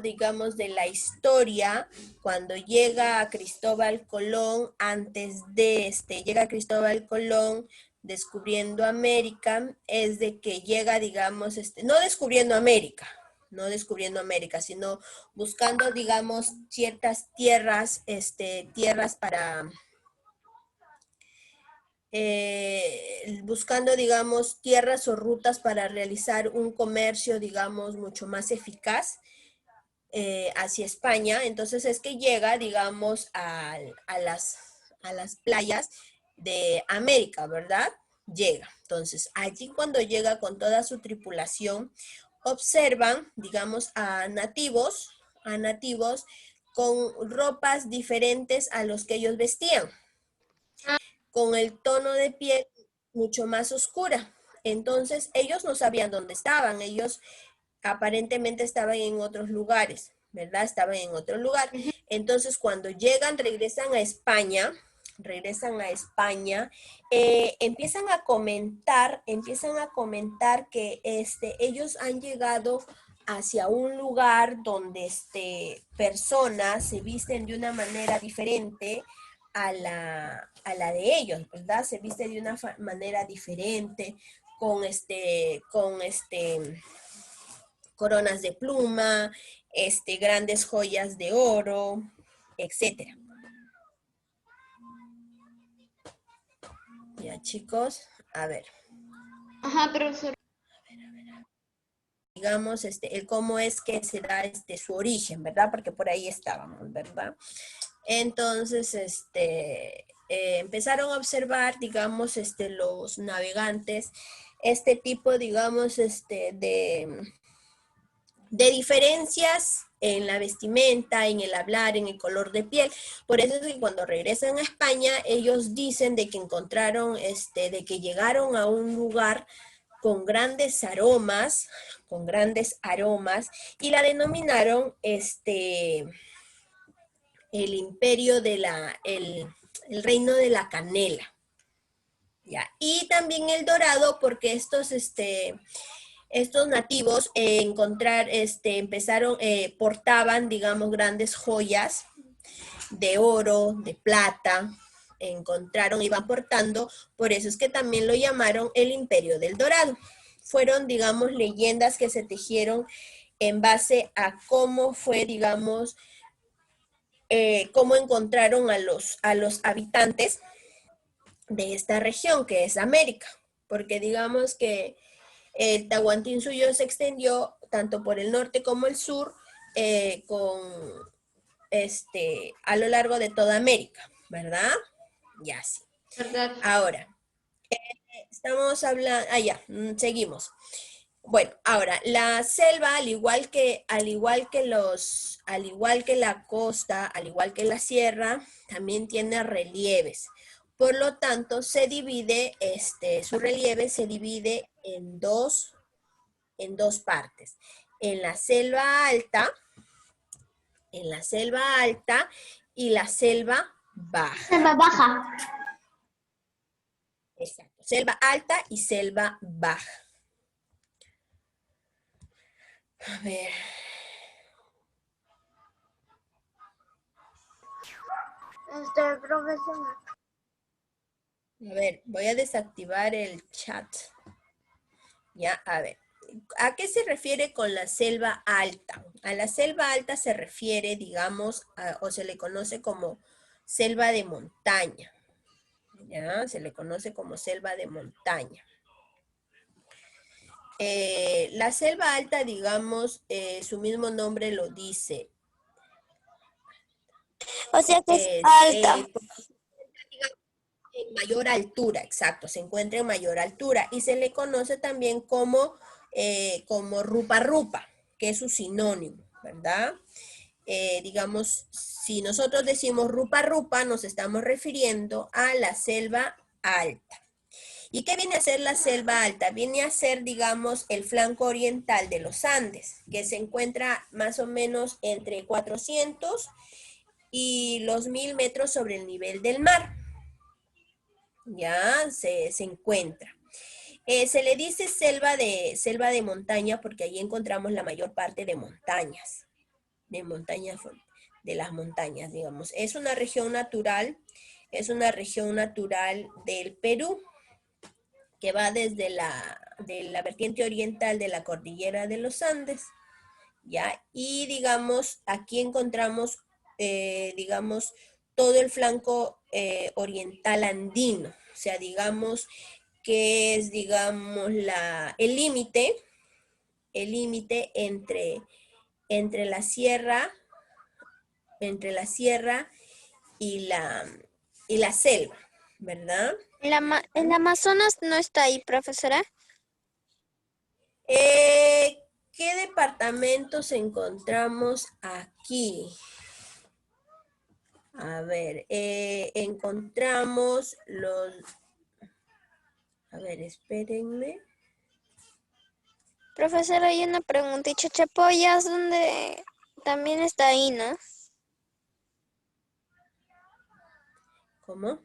digamos, de la historia, cuando llega Cristóbal Colón, llega Cristóbal Colón descubriendo América, es de que llega, digamos, no descubriendo América, sino buscando, digamos, ciertas tierras para, buscando, digamos, tierras o rutas para realizar un comercio, digamos, mucho más eficaz hacia España. Entonces es que llega, digamos, a las playas de América, ¿verdad? Llega. Entonces, allí cuando llega con toda su tripulación, observan, digamos, a nativos con ropas diferentes a los que ellos vestían, con el tono de piel mucho más oscura. Entonces, ellos no sabían dónde estaban, ellos aparentemente estaban en otros lugares, ¿verdad? Estaban en otro lugar. Entonces, cuando regresan a España, empiezan a comentar que ellos han llegado hacia un lugar donde personas se visten de una manera diferente a la de ellos, ¿verdad? Se viste de una manera diferente, con coronas de pluma, grandes joyas de oro, etcétera. Ya, chicos, a ver. Ajá, profesor. Digamos, el cómo es que se da su origen, ¿verdad? Porque por ahí estábamos, ¿verdad? Entonces, empezaron a observar, digamos, los navegantes, tipo, digamos, de diferencias en la vestimenta, en el hablar, en el color de piel. Por eso es que cuando regresan a España, ellos dicen de que encontraron, de que llegaron a un lugar con grandes aromas, y la denominaron el imperio de el reino de la canela. ¿Ya? Y también el dorado, porque estos nativos empezaron, portaban, digamos, grandes joyas de oro, de plata, iban portando, por eso es que también lo llamaron el Imperio del Dorado. Fueron, digamos, leyendas que se tejieron en base a cómo fue, digamos, cómo encontraron a los habitantes de esta región, que es América, porque digamos que el Tahuantinsuyo se extendió tanto por el norte como el sur, a lo largo de toda América, ¿verdad? Ya sí. ¿Verdad? Ahora, estamos hablando, seguimos. Bueno, ahora, la selva, al igual que la costa, al igual que la sierra, también tiene relieves. Por lo tanto, se divide, su relieve se divide en dos partes. En la selva alta y la selva baja. Selva baja. Exacto, selva alta y selva baja. A ver. Profesora. A ver, voy a desactivar el chat. Ya, a ver. ¿A qué se refiere con la selva alta? A la selva alta se refiere, digamos, o se le conoce como selva de montaña. ¿Ya? Se le conoce como selva de montaña. La selva alta, digamos, su mismo nombre lo dice. O sea que es alta. En mayor altura, exacto, se encuentra en mayor altura y se le conoce también como rupa, que es su sinónimo, ¿verdad? Digamos, si nosotros decimos rupa, nos estamos refiriendo a la selva alta. ¿Y qué viene a ser la selva alta? Viene a ser, digamos, el flanco oriental de los Andes, que se encuentra más o menos entre 400 y los 1000 metros sobre el nivel del mar. Ya se encuentra. Se le dice selva de montaña porque ahí encontramos la mayor parte de montañas, de las montañas, digamos. Es una región natural del Perú, que va desde de la vertiente oriental de la cordillera de los Andes, ¿ya? Y digamos, aquí encontramos, digamos, todo el flanco oriental andino, o sea, digamos, que es, digamos, el límite entre la sierra y la selva, ¿verdad? ¿El Amazonas no está ahí, profesora? ¿Qué departamentos encontramos aquí? A ver, encontramos los... A ver, espérenme. Profesora, hay una pregunta. ¿Y Chachapoyas dónde también está ahí, no? ¿Cómo?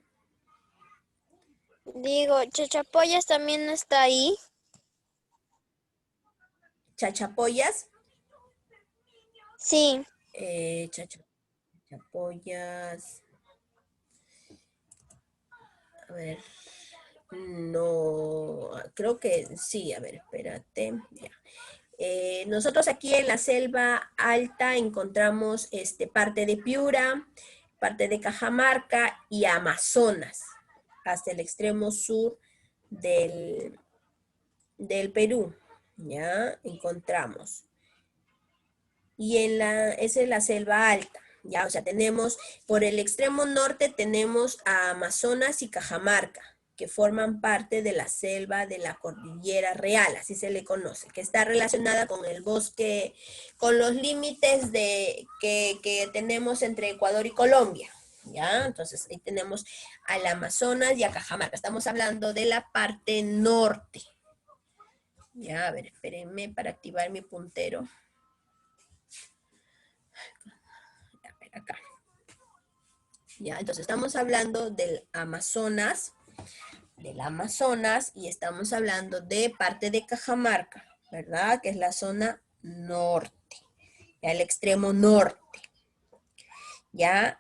Digo, Chachapoyas también está ahí. ¿Chachapoyas? Sí. Chachapoyas. A ver. No, creo que sí. A ver, espérate. Ya. Nosotros aquí en la selva alta encontramos parte de Piura, parte de Cajamarca y Amazonas, hasta el extremo sur del Perú, ¿ya? Encontramos. Y esa es la selva alta, ¿ya? O sea, tenemos, por el extremo norte tenemos a Amazonas y Cajamarca, que forman parte de la selva de la Cordillera Real, así se le conoce, que está relacionada con el bosque, con los límites que tenemos entre Ecuador y Colombia. ¿Ya? Entonces ahí tenemos al Amazonas y a Cajamarca. Estamos hablando de la parte norte. Ya, a ver, espérenme para activar mi puntero. A ver, acá. Ya, entonces estamos hablando del Amazonas y estamos hablando de parte de Cajamarca, ¿verdad? Que es la zona norte, ya el extremo norte. Ya,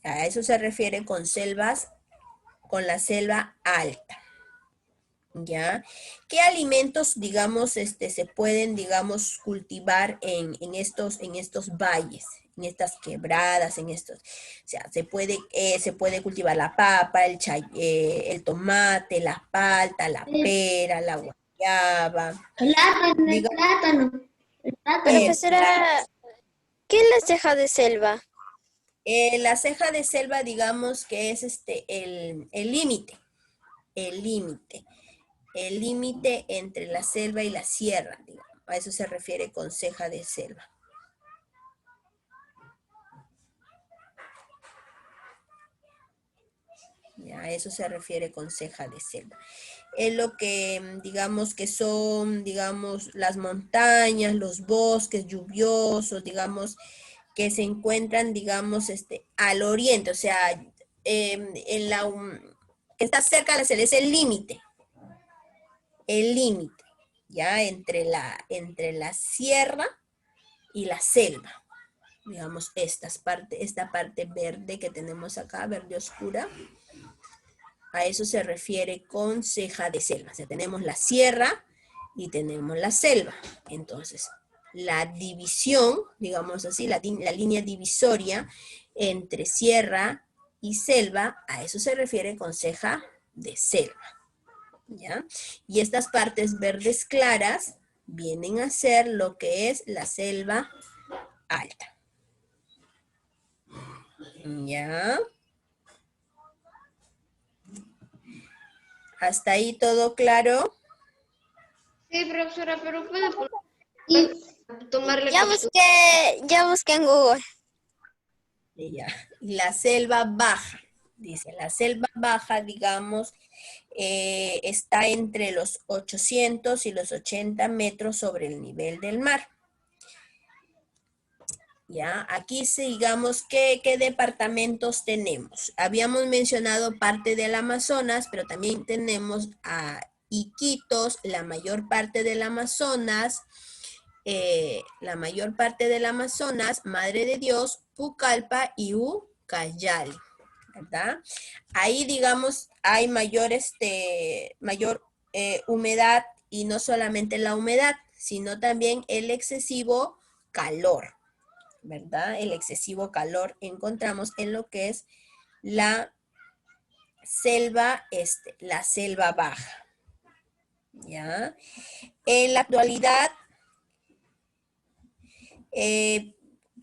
a eso se refiere con selvas, con la selva alta. ¿Ya? ¿Qué alimentos, digamos, se pueden, digamos, cultivar en estos valles, en estas quebradas, en estos? O sea, se puede cultivar la papa, el tomate, la palta, la pera, la guayaba. El plátano. El plátano. Profesora, ¿qué es la ceja de selva? La ceja de selva, digamos que es el límite. El límite entre la selva y la sierra, digamos. A eso se refiere con ceja de selva. Ya, a eso se refiere con ceja de selva. Es lo que, digamos, que son, digamos, las montañas, los bosques lluviosos, digamos, que se encuentran, digamos, al oriente, o sea, que está cerca de la selva, es el límite, ya, entre la sierra y la selva. Digamos, esta parte verde que tenemos acá, verde oscura, a eso se refiere con ceja de selva. O sea, tenemos la sierra y tenemos la selva. Entonces, la división, digamos así, la línea divisoria entre sierra y selva, a eso se refiere con ceja de selva. ¿Ya? Y estas partes verdes claras vienen a ser lo que es la selva alta. ¿Ya? ¿Hasta ahí todo claro? Sí, profesora, pero puede tomarle Ya busqué en Google. Ya. La selva baja, dice, la selva baja, digamos, está entre los 800 y los 80 metros sobre el nivel del mar. Ya, aquí digamos qué departamentos tenemos. Habíamos mencionado parte del Amazonas, pero también tenemos a Iquitos, la mayor parte del Amazonas, Madre de Dios, Pucallpa y Ucayali, ¿verdad? Ahí, digamos, hay mayor humedad, y no solamente la humedad, sino también el excesivo calor, ¿verdad? El excesivo calor encontramos en lo que es la selva baja, ¿ya? En la actualidad,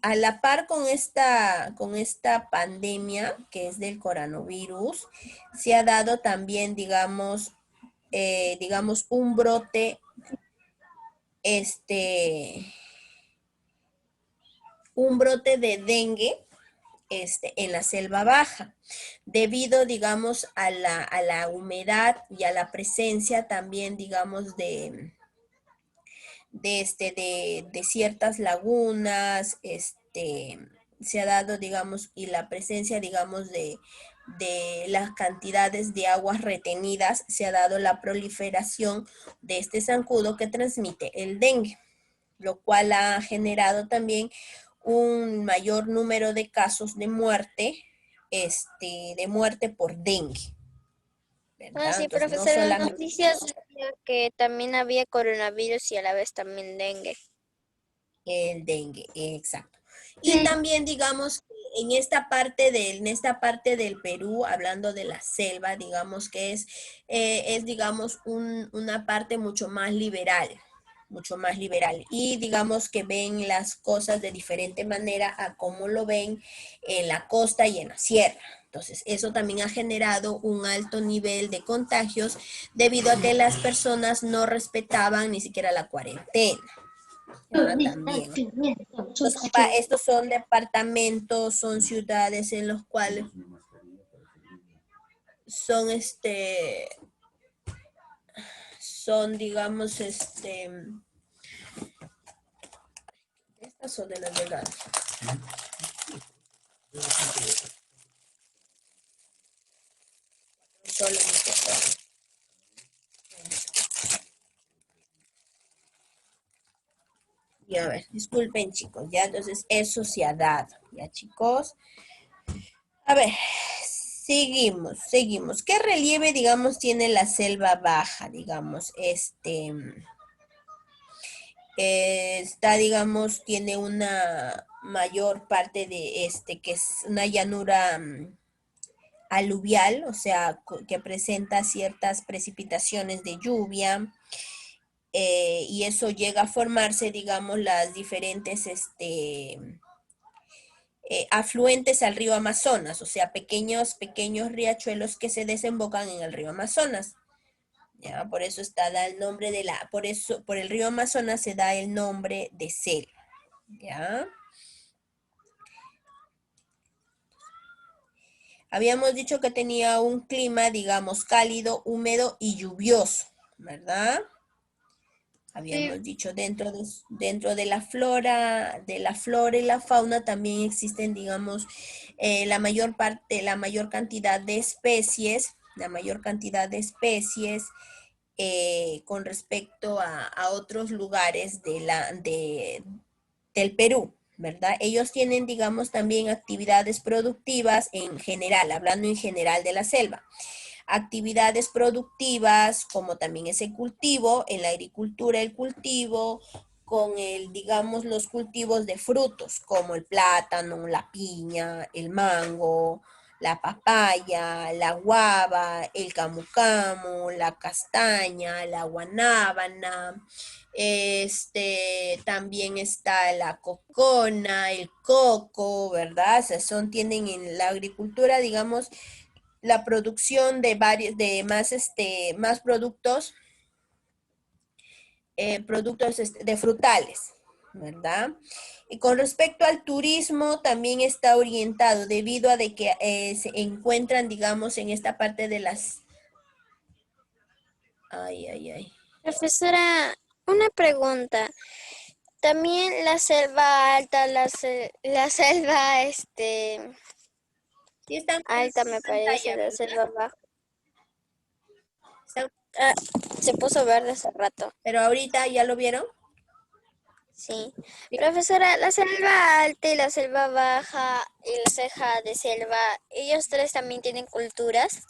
a la par con esta pandemia que es del coronavirus, se ha dado también, digamos, un brote, de dengue, en la selva baja, debido, digamos, a la humedad y a la presencia también, digamos, de ciertas lagunas, se ha dado, digamos, y la presencia, digamos, de las cantidades de aguas retenidas, se ha dado la proliferación de este zancudo que transmite el dengue, lo cual ha generado también un mayor número de casos de muerte, por dengue, ¿verdad? Sí, Entonces, no profesora, las solamente noticias decía que también había coronavirus y a la vez también dengue. el dengue, exacto. Y también, digamos, en esta parte del Perú, hablando de la selva, digamos que es digamos, una parte mucho más liberal, mucho más liberal. Y digamos que ven las cosas de diferente manera a cómo lo ven en la costa y en la sierra. Entonces, eso también ha generado un alto nivel de contagios debido a que las personas no respetaban ni siquiera la cuarentena. También. Estos son departamentos, son ciudades en los cuales son digamos estas son de las delgadas. Solo y a ver, disculpen chicos, ya entonces eso se ha dado, ya chicos. A ver, seguimos. ¿Qué relieve, digamos, tiene la selva baja, digamos? Está, digamos, tiene una mayor parte de que es una llanura aluvial, o sea, que presenta ciertas precipitaciones de lluvia, y eso llega a formarse, digamos, las diferentes afluentes al río Amazonas, o sea, pequeños riachuelos que se desembocan en el río Amazonas. ¿Ya? Por eso da el nombre por el río Amazonas se da el nombre de selva. ¿Ya? Habíamos dicho que tenía un clima, digamos, cálido, húmedo y lluvioso, ¿verdad? Habíamos dicho dentro de la flora y la fauna también existen, digamos, la mayor cantidad de especies, con respecto a otros lugares del Perú, ¿verdad? Ellos tienen, digamos, también actividades productivas en general, hablando en general de la selva. Actividades productivas, como también ese cultivo, en la agricultura el cultivo, con digamos, los cultivos de frutos, como el plátano, la piña, el mango, la papaya, la guava, el camu camu, la castaña, la guanábana, también está la cocona, el coco, ¿verdad? O sea, tienen en la agricultura, digamos, la producción de más productos, de frutales, ¿verdad? Y con respecto al turismo, también está orientado debido a de que se encuentran, digamos, en esta parte de las... Ay. Profesora, una pregunta. También la selva alta, la selva Sí, están alta en me parece, pantalla, la ¿verdad? selva baja. Están- Se puso verde hace rato. pero ahorita, ¿ya lo vieron? Sí. Sí. Profesora, la selva alta y la selva baja y la ceja de selva, ¿ellos tres también tienen culturas?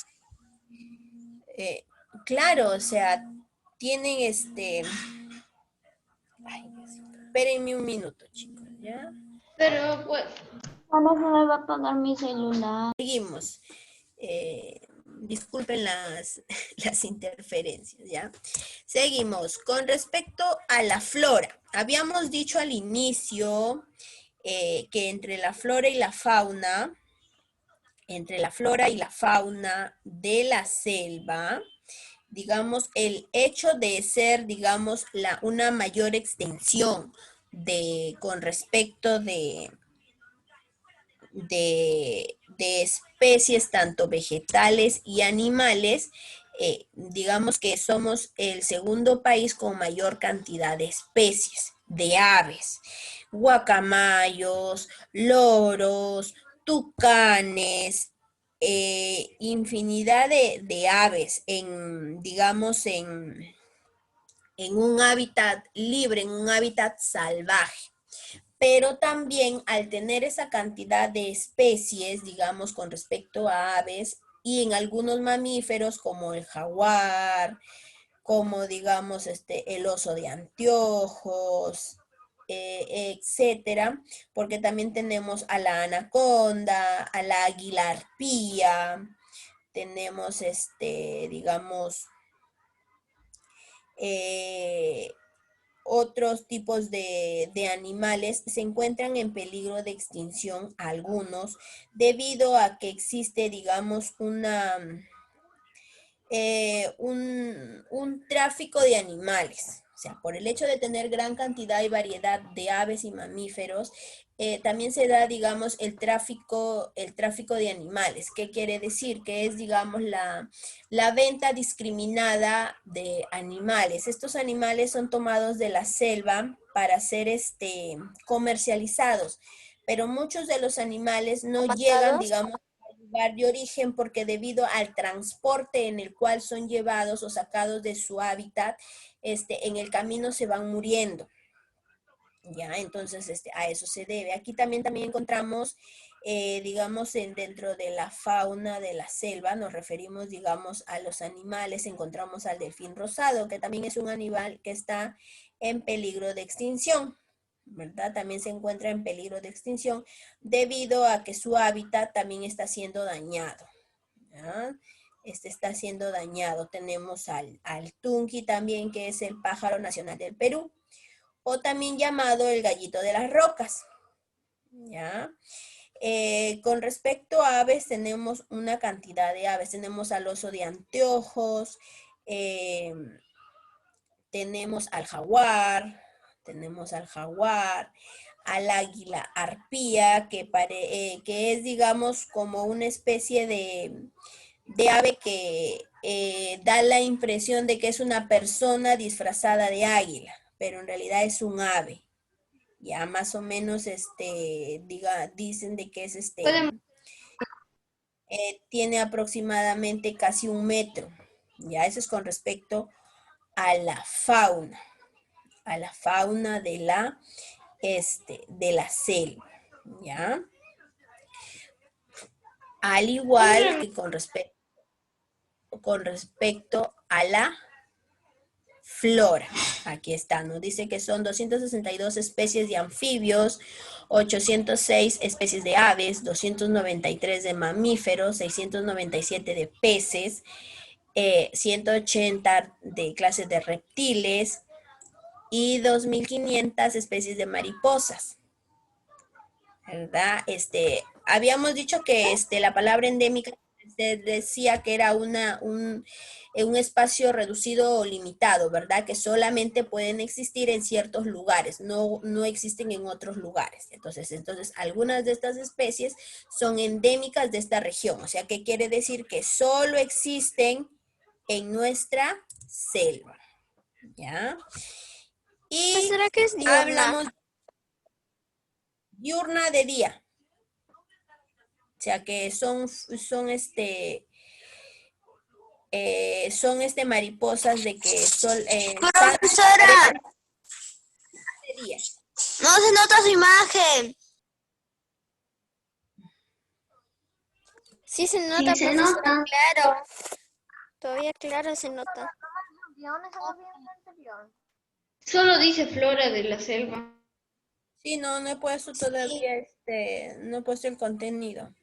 Claro, o sea, tienen Ay, Dios. Espérenme un minuto, chicos, ¿ya? Pero pues, ¿Cuándo se me va a apagar mi celular? Seguimos. Disculpen las interferencias, ¿ya? Seguimos. Con respecto a la flora, habíamos dicho al inicio que entre la flora y la fauna de la selva, digamos, el hecho de ser, digamos, una mayor extensión con respecto de especies, tanto vegetales y animales, digamos que somos el segundo país con mayor cantidad de especies de aves, guacamayos, loros, tucanes, infinidad de aves digamos, en un hábitat libre, en un hábitat salvaje. Pero también al tener esa cantidad de especies, digamos, con respecto a aves, y en algunos mamíferos como el jaguar, como digamos el oso de anteojos, etcétera, porque también tenemos a la anaconda, a la águila arpía, tenemos digamos, otros tipos de animales se encuentran en peligro de extinción algunos debido a que existe, digamos, un tráfico de animales. O sea, por el hecho de tener gran cantidad y variedad de aves y mamíferos, también se da, digamos, el tráfico de animales. ¿Qué quiere decir? Que es, digamos, la venta discriminada de animales. Estos animales son tomados de la selva para ser comercializados, pero muchos de los animales no llegan, digamos, lugar de origen porque debido al transporte en el cual son llevados o sacados de su hábitat, en el camino se van muriendo. Ya, entonces a eso se debe. Aquí también encontramos, digamos, dentro de la fauna de la selva, nos referimos, digamos, a los animales, encontramos al delfín rosado, que también es un animal que está en peligro de extinción, ¿verdad? También se encuentra en peligro de extinción debido a que su hábitat también está siendo dañado, ¿ya? Está siendo dañado. Tenemos al tunqui también, que es el pájaro nacional del Perú, o también llamado el gallito de las rocas, ¿ya? Con respecto a aves, tenemos una cantidad de aves. Tenemos al oso de anteojos, tenemos al jaguar, al águila arpía, que es, digamos, como una especie de ave que da la impresión de que es una persona disfrazada de águila, pero en realidad es un ave. Ya más o menos, dicen de que es tiene aproximadamente casi 1 metro. Ya, eso es con respecto a la fauna de la selva, ¿ya? Al igual que con respecto a la flora. Aquí está, nos dice que son 262 especies de anfibios, 806 especies de aves, 293 de mamíferos, 697 de peces, 180 de clases de reptiles y 2.500 especies de mariposas, ¿verdad? Habíamos dicho que la palabra endémica decía que era un espacio reducido o limitado, ¿verdad? Que solamente pueden existir en ciertos lugares, no existen en otros lugares. Entonces, algunas de estas especies son endémicas de esta región. O sea, ¿qué quiere decir? Que solo existen en nuestra selva, ¿ya? Y ¿Será que es diurna? hablamos diurna de día. O sea, que son mariposas de que Profesora, de día. no se nota su imagen. Sí se nota, Sí se profesora, nota. claro. Todavía claro se nota. Solo dice flora de la selva. Sí, no he puesto todavía no he puesto el contenido.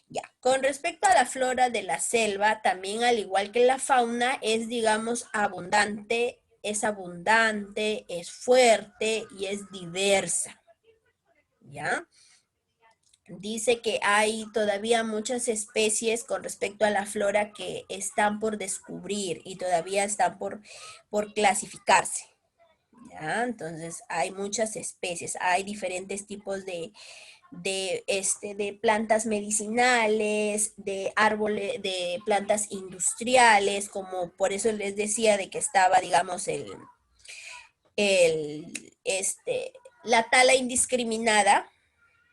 Ya, con respecto a la flora de la selva, también al igual que la fauna, es, digamos, abundante, es fuerte y es diversa. ¿Ya? Dice que hay todavía muchas especies con respecto a la flora que están por descubrir y todavía están por clasificarse. ¿Ya? Entonces hay muchas especies, hay diferentes tipos de plantas medicinales, de árboles, de plantas industriales, como por eso les decía de que estaba, digamos, la tala indiscriminada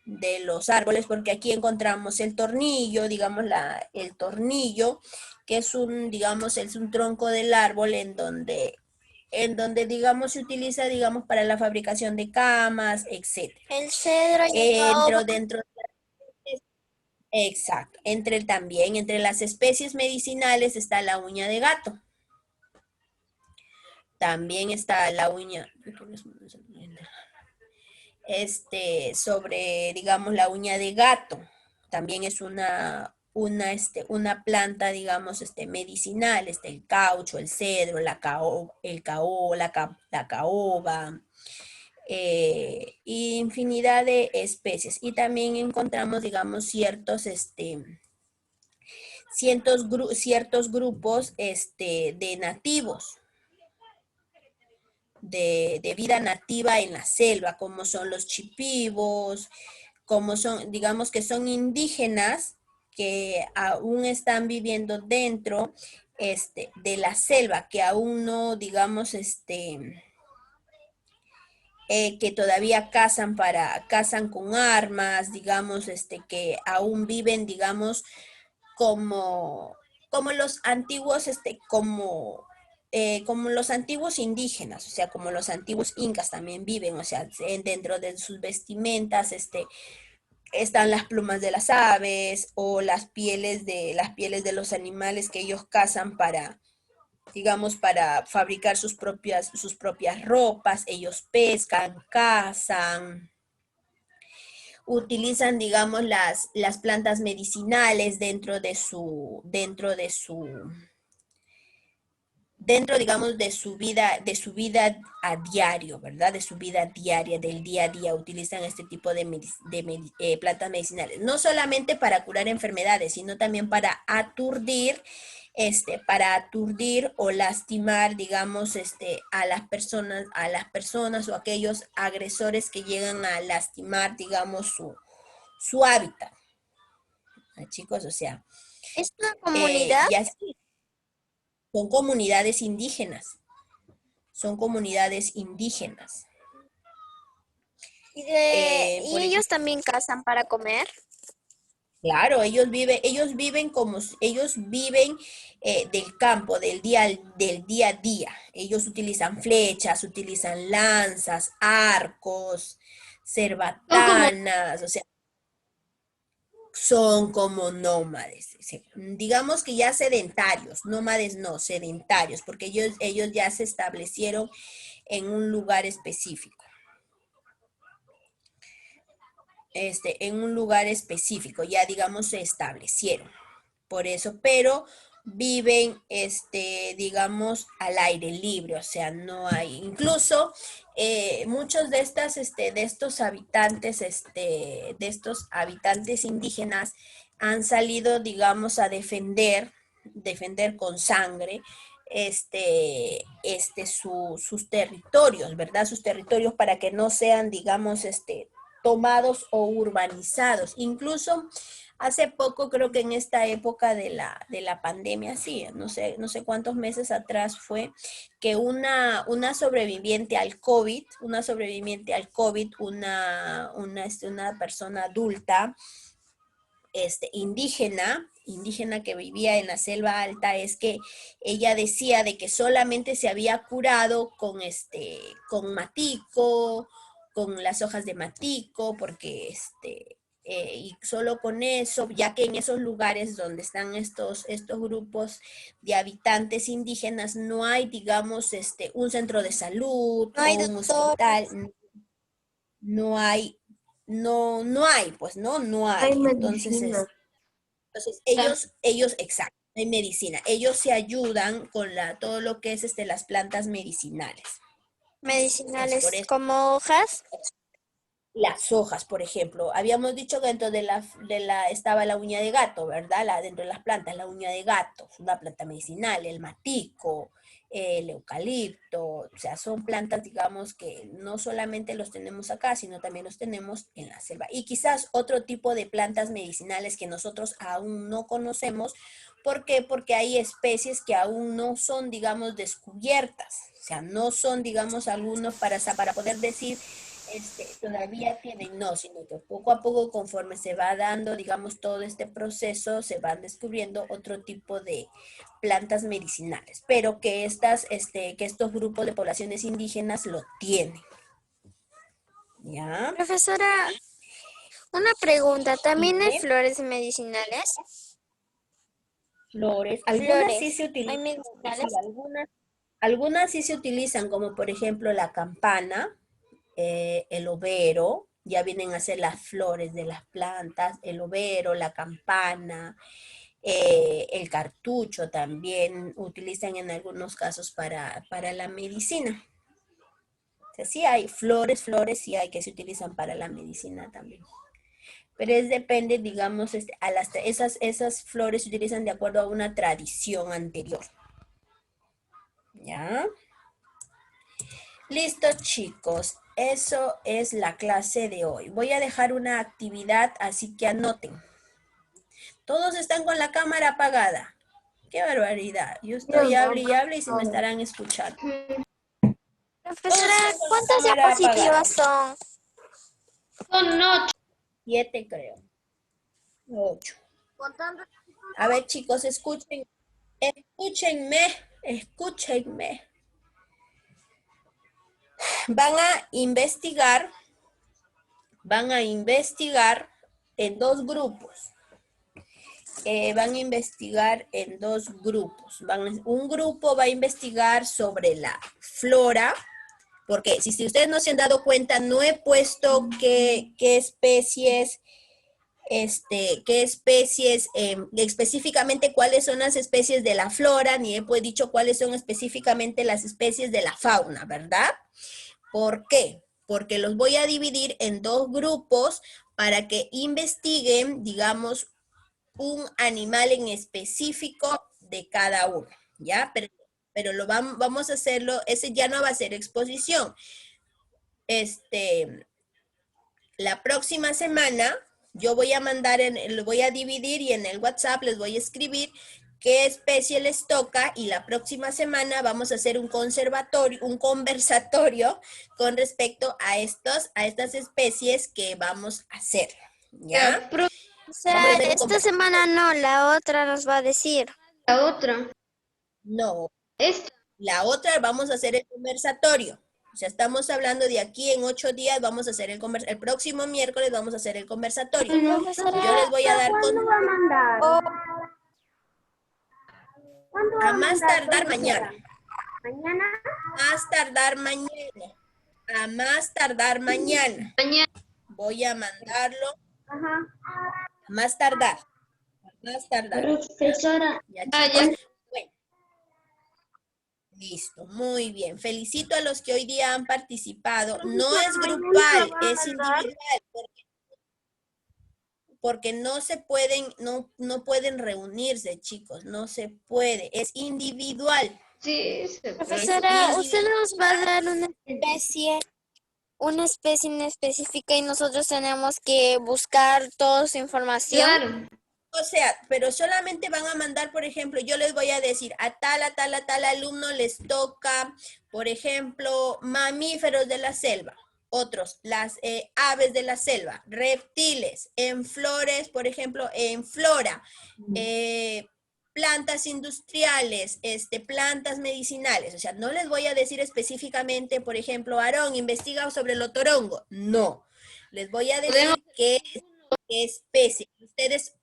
de los árboles, porque aquí encontramos el tornillo, digamos, el tornillo, que es es un tronco del árbol en donde, digamos, se utiliza, digamos, para la fabricación de camas, etc. El cedro lleva Exacto. Entre las especies medicinales está la uña de gato. También está la uña, digamos, la uña de gato. También es una una planta, digamos, medicinal, el caucho, el cedro, la caoba, infinidad de especies. Y también encontramos, digamos, ciertos grupos de nativos, de vida nativa en la selva, como son los chipivos, como son, digamos que son indígenas que aún están viviendo dentro de la selva, que aún no, digamos, que todavía cazan con armas, digamos, que aún viven, digamos, como los antiguos, como los antiguos indígenas, o sea, como los antiguos incas también viven, o sea, dentro de sus vestimentas, están las plumas de las aves o las pieles de los animales que ellos cazan para, digamos, para fabricar sus propias ropas. Ellos pescan, cazan, utilizan, digamos, las plantas medicinales dentro, digamos, de su vida a diario, ¿verdad? De su vida diaria, del día a día, utilizan este tipo de plantas medicinales. No solamente para curar enfermedades, sino también para aturdir o lastimar, digamos, a las personas o aquellos agresores que llegan a lastimar, digamos, su hábitat. Chicos, o sea, ¿Es una comunidad? y así, son comunidades indígenas. Son comunidades indígenas. ¿Y Por ellos ejemplo, también cazan para comer? claro, ellos viven del campo, del día a día. Ellos utilizan flechas, utilizan lanzas, arcos, Son como cerbatanas, o sea, son como nómades. Digamos que ya sedentarios, nómades no, sedentarios, porque ellos ya se establecieron en un lugar específico. Ya digamos se establecieron. Por eso, pero viven, digamos, al aire libre, o sea, no hay, incluso muchos de estos habitantes indígenas han salido, digamos, a defender con sangre, sus territorios, ¿verdad? Sus territorios para que no sean, digamos, tomados o urbanizados. Incluso hace poco, creo que en esta época de la pandemia, sí, no sé cuántos meses atrás fue, que una sobreviviente al COVID, una persona adulta, indígena que vivía en la selva alta, es que ella decía de que solamente se había curado con matico, con las hojas de matico, porque y solo con eso, ya que en esos lugares donde están estos grupos de habitantes indígenas no hay, digamos, un centro de salud No o hay un doctor. hospital, no hay, no hay, pues no hay. Hay Entonces, medicina. ellos, exacto, hay medicina. Ellos se ayudan con todo lo que es las plantas medicinales. Es por Medicinales eso. como hojas. Las hojas, por ejemplo. Habíamos dicho que dentro estaba la uña de gato, ¿verdad? Dentro de las plantas, la uña de gato, es una planta medicinal, el matico, el eucalipto, o sea, son plantas, digamos, que no solamente los tenemos acá, sino también los tenemos en la selva. Y quizás otro tipo de plantas medicinales que nosotros aún no conocemos. ¿Por qué? Porque hay especies que aún no son, digamos, descubiertas. O sea, no son, digamos, algunos para poder decir todavía tienen, no, sino que poco a poco, conforme se va dando, digamos, todo este proceso, se van descubriendo otro tipo de plantas medicinales, pero que estos grupos de poblaciones indígenas lo tienen. ¿Ya? Profesora, una pregunta. ¿También hay Dime. flores medicinales? Flores, algunas sí Flores. se ¿Hay utilizan, sí, medicinales? algunas sí se utilizan, como por ejemplo la campana, el overo, Ya vienen a ser las flores de las plantas, el overo, la campana, el cartucho también utilizan en algunos casos para la medicina. O sea, sí hay flores, sí hay que se utilizan para la medicina también. Pero depende, digamos, esas flores se utilizan de acuerdo a una tradición anterior. ¿Ya? Listo, chicos. Eso es la clase de hoy. Voy a dejar una actividad, así que anoten. Todos están con la cámara apagada. ¡Qué barbaridad! Yo estoy hable y hable y se me estarán escuchando. Profesora, Todos están con la ¿cuántas cámara diapositivas apagada. son? Son 8. 7 creo. 8. A ver, chicos, escúchenme. Van a investigar en dos grupos. Un grupo va a investigar sobre la flora, porque si ustedes no se han dado cuenta, no he puesto qué especies, específicamente cuáles son las especies de la flora, ni he dicho cuáles son específicamente las especies de la fauna, ¿verdad? ¿Por qué? Porque los voy a dividir en dos grupos para que investiguen, digamos, un animal en específico de cada uno, ¿ya? Pero vamos a hacerlo, ese ya no va a ser exposición. La próxima semana yo voy a lo voy a dividir y en el WhatsApp les voy a escribir qué especie les toca y la próxima semana vamos a hacer un conversatorio con respecto a estas especies que vamos a hacer, ¿ya? O sea, esta semana no, la otra nos va a decir. La otra. No, Esta. la otra vamos a hacer el conversatorio. O sea, estamos hablando de aquí en 8 días, vamos a hacer el próximo miércoles vamos a hacer el conversatorio. Profesora, Yo les voy a dar ¿Cuándo va a mandar? ¿Cuándo va a más tardar mañana. ¿Mañana? Más tardar mañana. A más tardar mañana. Mañana. Voy a mandarlo. Ajá. A más tardar. A más tardar. Profesora, Ya, Ah, chicos. ya. Bueno. Listo, muy bien. Felicito a los que hoy día han participado. No es grupal, es individual. Porque no se pueden, no pueden reunirse, chicos. No se puede. Es individual. Sí, se puede. profesora, usted nos va a dar una especie en específica y nosotros tenemos que buscar toda su información. Claro. O sea, pero solamente van a mandar, por ejemplo, yo les voy a decir, a tal alumno les toca, por ejemplo, mamíferos de la selva. Otros, las aves de la selva, reptiles, en flores, por ejemplo, en flora, plantas industriales, plantas medicinales. O sea, no les voy a decir específicamente, por ejemplo, Aarón, investiga sobre el otorongo. No, les voy a decir qué especie. Ustedes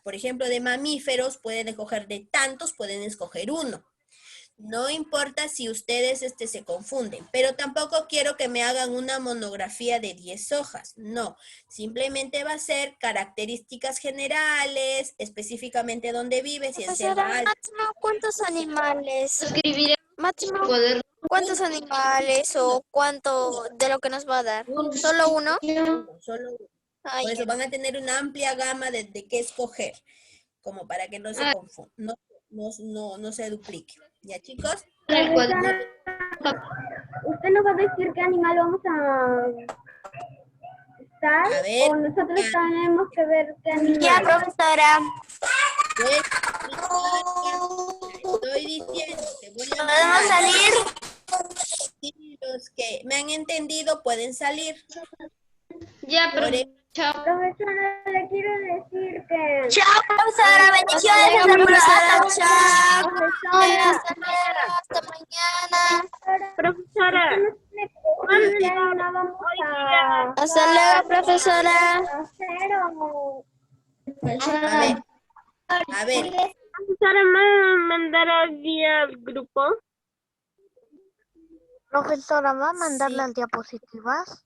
por ejemplo, de mamíferos pueden escoger de tantos, pueden escoger uno. No importa si ustedes se confunden, pero tampoco quiero que me hagan una monografía de 10 hojas. No, simplemente va a ser características generales, específicamente dónde vive, si en selva Profesora, alta. máximo, ¿cuántos animales? Escribiré Máximo, poder. ¿cuántos animales o cuánto de lo que nos va a dar? ¿Solo uno? Solo uno. Ay, Por eso van a tener una amplia gama de qué escoger, como para que no se confundan, no se duplique. ¿Ya, chicos? El cuaderno. ¿Usted nos va a decir qué animal vamos a estar? A ver. ¿O nosotros tenemos que ver qué animal? ya, profesora. Estoy diciendo que voy a ¿Podemos mandar. salir? Sí, los que me han entendido pueden salir. Ya, pero chao. Profesora, le quiero decir que... Chao, profesora. Bendiciones, profesora. Chao. Profesora, Hasta mañana. profesora, ¿cuándo vamos a Hasta luego, profesora. hacer o...? A ver. Profesora, ¿me mandará vía grupo? Profesora, ¿va a mandar Sí. las diapositivas?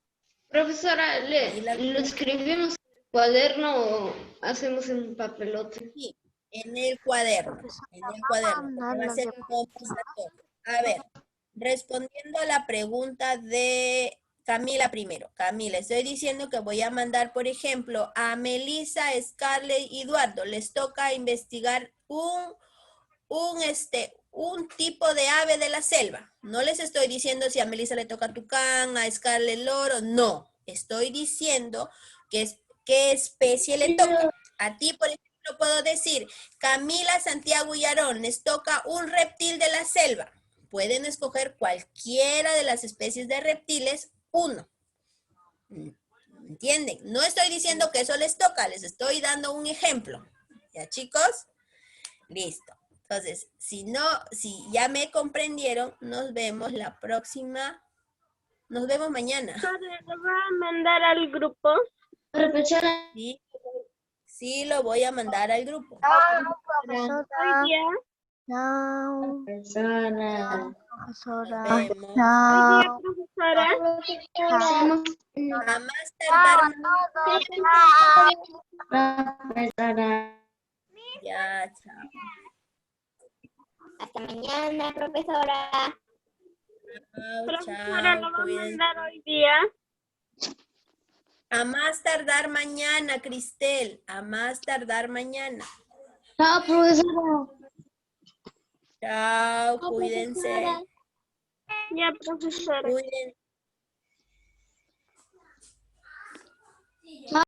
Profesora, Ahí ¿lo escribimos en el cuaderno o hacemos en un papelote? Sí, en el cuaderno, porque va a ser conversatorio. A ver, respondiendo a la pregunta de Camila primero. Camila, estoy diciendo que voy a mandar, por ejemplo, a Melissa, Scarlett y Eduardo. Les toca investigar un tipo de ave de la selva. No les estoy diciendo si a Melissa le toca tucán, a Scarlett loro, no. Estoy diciendo qué especie le toca. A ti, por ejemplo, puedo decir, Camila, Santiago y Aarón, les toca un reptil de la selva. Pueden escoger cualquiera de las especies de reptiles, uno. ¿Entienden? No estoy diciendo que eso les toca, les estoy dando un ejemplo. ¿Ya, chicos? Listo. Entonces, si ya me comprendieron, nos vemos la próxima. Nos vemos mañana. ¿Lo va a mandar al grupo? Profesora, Sí, lo voy a mandar al grupo. Hoy día. profesora. Nos vemos. Hoy día, profesora. A más tardar. Profesora. Ya, chao. Hasta mañana, profesora. Profesora, Chao, ¿lo va a cuídense. mandar hoy día? A más tardar mañana, Cristel. A más tardar mañana. Chao, profesora. Chao, cuídense. Ya, profesora. Cuídense.